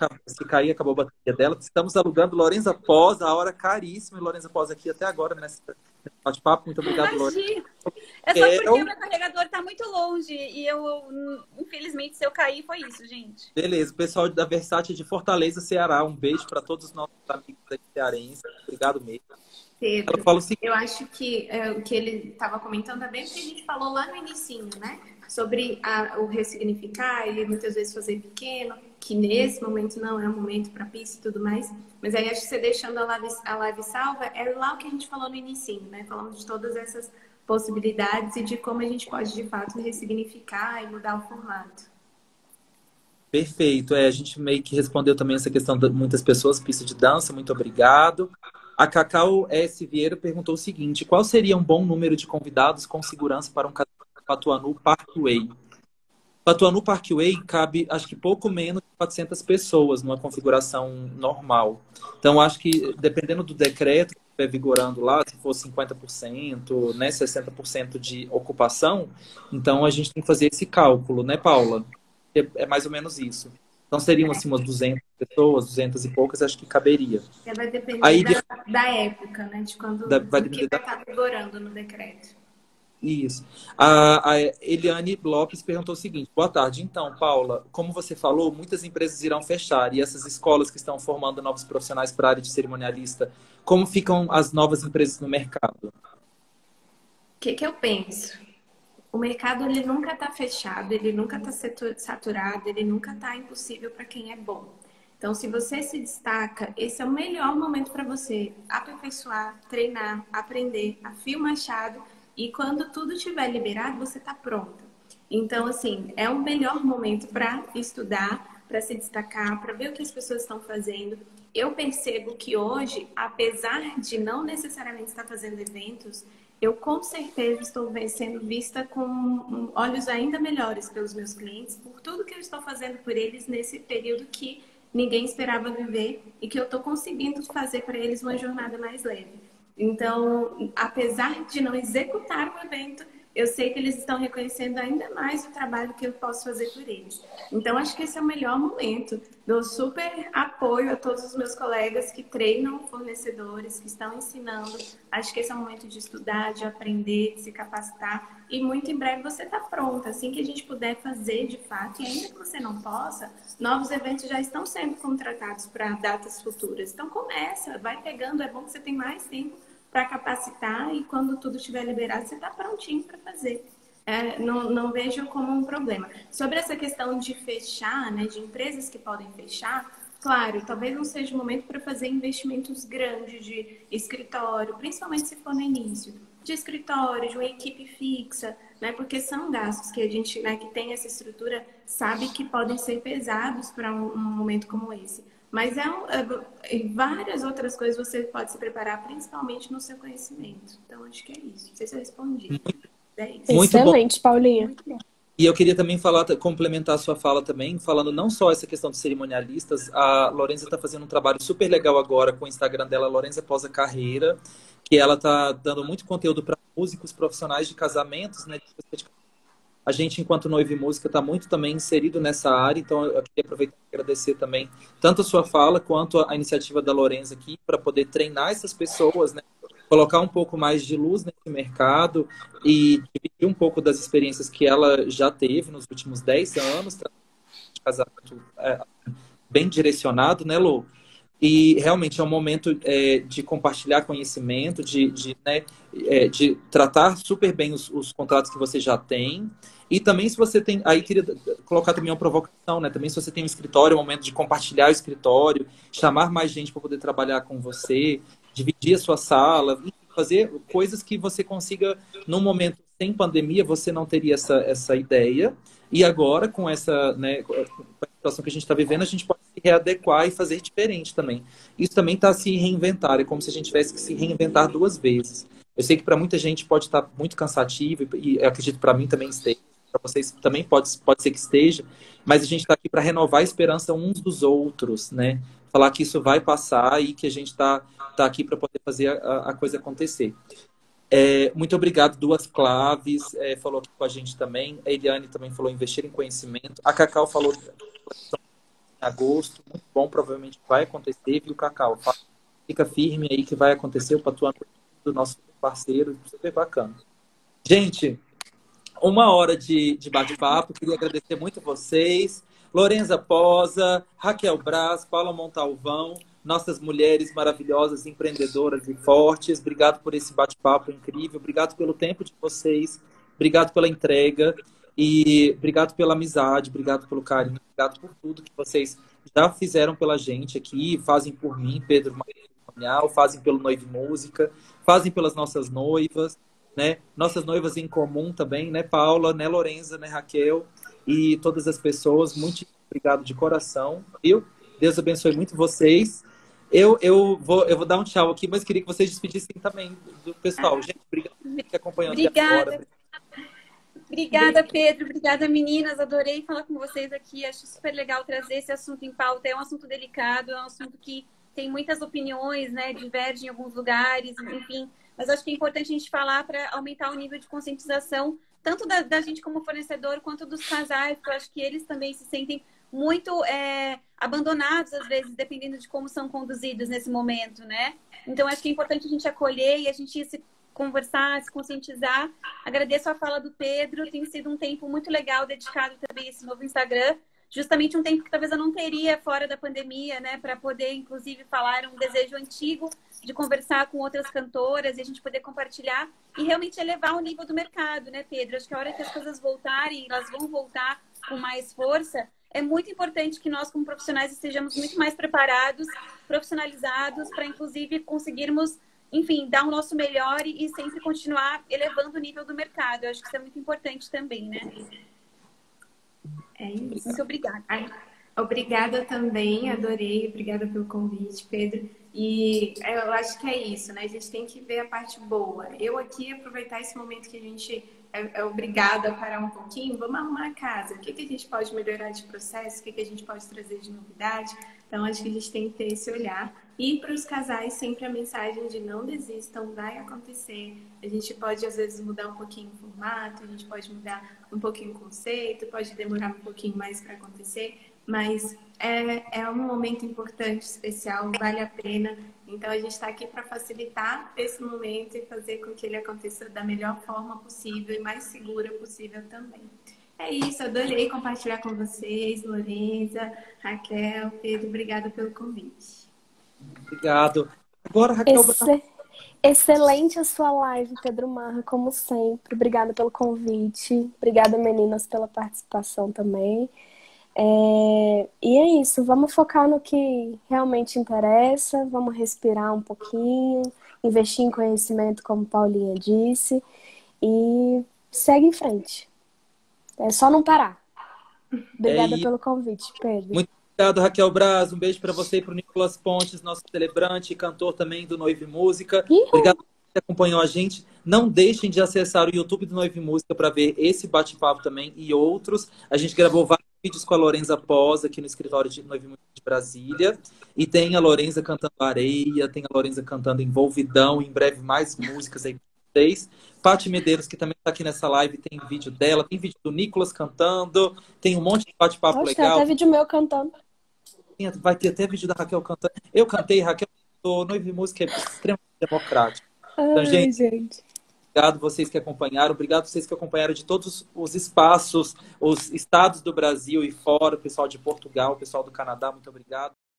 Speaker 1: cair, acabou a bateria dela. Estamos alugando Lorenza Pós, a hora caríssima. Lorenza Pós aqui até agora nesse bate-papo. Muito obrigado, Lorenza.
Speaker 2: É só porque o meu carregador está muito longe e infelizmente, se eu cair, foi isso, gente.
Speaker 1: Beleza, pessoal da Versace de Fortaleza, Ceará. Um beijo para todos os nossos amigos aqui cearenses. Obrigado mesmo.
Speaker 3: Pedro,
Speaker 1: ela fala o seguinte,
Speaker 3: eu acho que o que ele estava comentando é bem o que a gente falou lá no inicinho, né? Sobre o ressignificar e muitas vezes fazer pequeno, que nesse momento não é um momento para pista e tudo mais. Mas aí acho que você deixando a live salva, é lá o que a gente falou no inicinho, né? Falamos de todas essas possibilidades e de como a gente pode, de fato, ressignificar e mudar o formato.
Speaker 1: Perfeito. A gente meio que respondeu também essa questão de muitas pessoas, pista de dança, muito obrigado. A Cacau S. Vieira perguntou o seguinte: qual seria um bom número de convidados com segurança para um casamento Patuanu Parkway? Patuanu Parkway cabe, acho que pouco menos de 400 pessoas numa configuração normal. Então, acho que dependendo do decreto que estiver vigorando lá, se for 50%, né, 60% de ocupação, então a gente tem que fazer esse cálculo, né, Paula? É mais ou menos isso. Então, seriam assim umas 200 pessoas, 200 e poucas, acho que caberia.
Speaker 3: Vai depender
Speaker 1: aí,
Speaker 3: da época, né? De quando
Speaker 1: vai
Speaker 3: estar vigorando no decreto.
Speaker 1: Isso. A Eliane Lopes perguntou o seguinte: boa tarde. Então, Paula, como você falou, muitas empresas irão fechar e essas escolas que estão formando novos profissionais para a área de cerimonialista, como ficam as novas empresas no mercado?
Speaker 3: O que eu penso? O mercado ele nunca está fechado, ele nunca está saturado, ele nunca está impossível para quem é bom. Então, se você se destaca, esse é o melhor momento para você aperfeiçoar, treinar, aprender, afio o machado, e quando tudo estiver liberado, você está pronta. Então, assim, é o melhor momento para estudar, para se destacar, para ver o que as pessoas estão fazendo. Eu percebo que hoje, apesar de não necessariamente estar fazendo eventos, eu com certeza estou sendo vista com olhos ainda melhores pelos meus clientes, por tudo que eu estou fazendo por eles nesse período que ninguém esperava viver e que eu estou conseguindo fazer para eles uma jornada mais leve. Então, apesar de não executar o evento, eu sei que eles estão reconhecendo ainda mais o trabalho que eu posso fazer por eles. Então, acho que esse é o melhor momento. Dou super apoio a todos os meus colegas que treinam fornecedores, que estão ensinando. Acho que esse é o momento de estudar, de aprender, de se capacitar. E muito em breve você está pronta. Assim que a gente puder fazer de fato, e ainda que você não possa, novos eventos já estão sendo contratados para datas futuras. Então, começa, vai pegando. É bom que você tenha mais tempo para capacitar e quando tudo estiver liberado, você está prontinho para fazer. Não vejo como um problema. Sobre essa questão de fechar, né, de empresas que podem fechar, claro, talvez não seja o momento para fazer investimentos grandes de escritório, principalmente se for no início, de escritório, de uma equipe fixa, né, porque são gastos que a gente, né, que tem essa estrutura, sabe que podem ser pesados para um momento como esse. Mas em várias outras coisas você pode se preparar, principalmente no seu conhecimento. Então, acho que é isso. Não sei se eu respondi. É isso.
Speaker 1: Muito bom.
Speaker 4: Excelente, Paulinha.
Speaker 3: Muito bom.
Speaker 1: E eu queria também complementar a sua fala também, falando não só essa questão dos cerimonialistas, a Lorenza está fazendo um trabalho super legal agora com o Instagram dela, Lorenza Pós a Carreira, que ela está dando muito conteúdo para músicos profissionais de casamentos, né? A gente, enquanto Noiva e Música, está muito também inserido nessa área, então eu queria aproveitar e agradecer também tanto a sua fala quanto a iniciativa da Lorenza aqui para poder treinar essas pessoas, né? Colocar um pouco mais de luz nesse mercado e dividir um pouco das experiências que ela já teve nos últimos 10 anos, de casamento bem direcionado, né, Lô? E realmente é um momento de compartilhar conhecimento, de tratar super bem os contratos que você já tem. E também se você tem, aí queria colocar também uma provocação, né? Também se você tem um escritório, é um momento de compartilhar o escritório, chamar mais gente para poder trabalhar com você, dividir a sua sala, fazer coisas que você consiga, num momento sem pandemia, você não teria essa ideia. E agora, com essa, né, com a situação que a gente está vivendo, a gente pode se readequar e fazer diferente também. Isso também está se reinventar, é como se a gente tivesse que se reinventar 2 vezes. Eu sei que para muita gente pode estar muito cansativo, e eu acredito para mim também esteja, para vocês também pode ser que esteja, mas a gente está aqui para renovar a esperança uns dos outros, né? Falar que isso vai passar e que a gente está aqui para poder fazer a coisa acontecer. Muito obrigado, Duas Claves, falou aqui com a gente também. A Eliane também falou investir em conhecimento. A Cacau falou em agosto, muito bom, provavelmente vai acontecer, viu, Cacau? Fica firme aí que vai acontecer, o Patuano do nosso parceiro, super bacana. Gente, 1 hora de bate-papo, queria agradecer muito a vocês. Lorenza Posa, Raquel Braz, Paula Montalvão, nossas mulheres maravilhosas, empreendedoras e fortes. Obrigado por esse bate-papo incrível. Obrigado pelo tempo de vocês. Obrigado pela entrega. E obrigado pela amizade. Obrigado pelo carinho. Obrigado por tudo que vocês já fizeram pela gente aqui. Fazem por mim, Pedro Matrimonial. Fazem pelo Noiva e Música. Fazem pelas nossas noivas, né? Nossas noivas em comum também, né, Paula, né, Lorenza, né, Raquel e todas as pessoas. Muito obrigado de coração, viu? Deus abençoe muito vocês. Eu vou dar um tchau aqui, mas queria que vocês despedissem também do pessoal. Gente, obrigado por que acompanhando aqui agora.
Speaker 2: Obrigada, Pedro. Obrigada, meninas. Adorei falar com vocês aqui. Acho super legal trazer esse assunto em pauta. É um assunto delicado, é um assunto que tem muitas opiniões, né? Divergem em alguns lugares, enfim. Mas acho que é importante a gente falar para aumentar o nível de conscientização, tanto da gente como fornecedor, quanto dos casais, porque eu acho que eles também se sentem muito abandonados, às vezes, dependendo de como são conduzidos nesse momento, né? Então, acho que é importante a gente acolher e a gente se conversar, se conscientizar. Agradeço a fala do Pedro, tem sido um tempo muito legal dedicado também a esse novo Instagram, justamente um tempo que talvez eu não teria fora da pandemia, né, para poder, inclusive, falar um desejo antigo de conversar com outras cantoras e a gente poder compartilhar e realmente elevar o nível do mercado, né, Pedro? Acho que a hora que as coisas voltarem, elas vão voltar com mais força, é muito importante que nós, como profissionais, estejamos muito mais preparados, profissionalizados, para, inclusive, conseguirmos, enfim, dar o nosso melhor e sempre continuar elevando o nível do mercado. Eu acho que isso é muito importante também, né?
Speaker 3: É isso.
Speaker 2: Muito obrigada.
Speaker 3: Obrigada também, adorei. Obrigada pelo convite, Pedro. E eu acho que é isso, né? A gente tem que ver a parte boa. Eu aqui aproveitar esse momento que a gente é obrigada a parar um pouquinho, vamos arrumar a casa. O que a gente pode melhorar de processo? O que a gente pode trazer de novidade? Então, acho que a gente tem que ter esse olhar E para os casais, sempre a mensagem de não desistam, vai acontecer. A gente pode, às vezes, mudar um pouquinho o formato, a gente pode mudar um pouquinho o conceito, pode demorar um pouquinho mais para acontecer, mas é um momento importante, especial, vale a pena. Então, a gente está aqui para facilitar esse momento e fazer com que ele aconteça da melhor forma possível e mais segura possível também. É isso, adorei compartilhar com vocês, Lorenza, Raquel, Pedro, obrigada pelo convite.
Speaker 1: Obrigado. Agora, Raquel...
Speaker 4: Excelente a sua live, Pedro Marra, como sempre. Obrigada pelo convite. Obrigada, meninas, pela participação também. E é isso, vamos focar no que realmente interessa, vamos respirar um pouquinho, investir em conhecimento, como Paulinha disse, e segue em frente. É só não parar. Obrigada pelo convite, Pedro.
Speaker 1: Muito obrigado, Raquel Braz. Um beijo para você e para o Nicolas Pontes, nosso celebrante e cantor também do Noivo e Música. Obrigado por que acompanhou a gente. Não deixem de acessar o YouTube do Noivo e Música para ver esse bate-papo também e outros. A gente gravou vários vídeos com a Lorenza Pós aqui no escritório de Noivo e Música de Brasília. E tem a Lorenza cantando Areia, tem a Lorenza cantando Envolvidão. Em breve mais músicas aí para vocês. Paty Medeiros, que também está aqui nessa live, tem vídeo dela, tem vídeo do Nicolas cantando, tem um monte de bate-papo legal.
Speaker 4: Tem até vídeo meu cantando.
Speaker 1: Vai ter até vídeo da Raquel cantando. Eu cantei, Raquel cantou. Noivo e Música é extremamente democrático. Então, gente, obrigado vocês que acompanharam, obrigado vocês que acompanharam de todos os espaços, os estados do Brasil e fora, o pessoal de Portugal, o pessoal do Canadá, muito obrigado.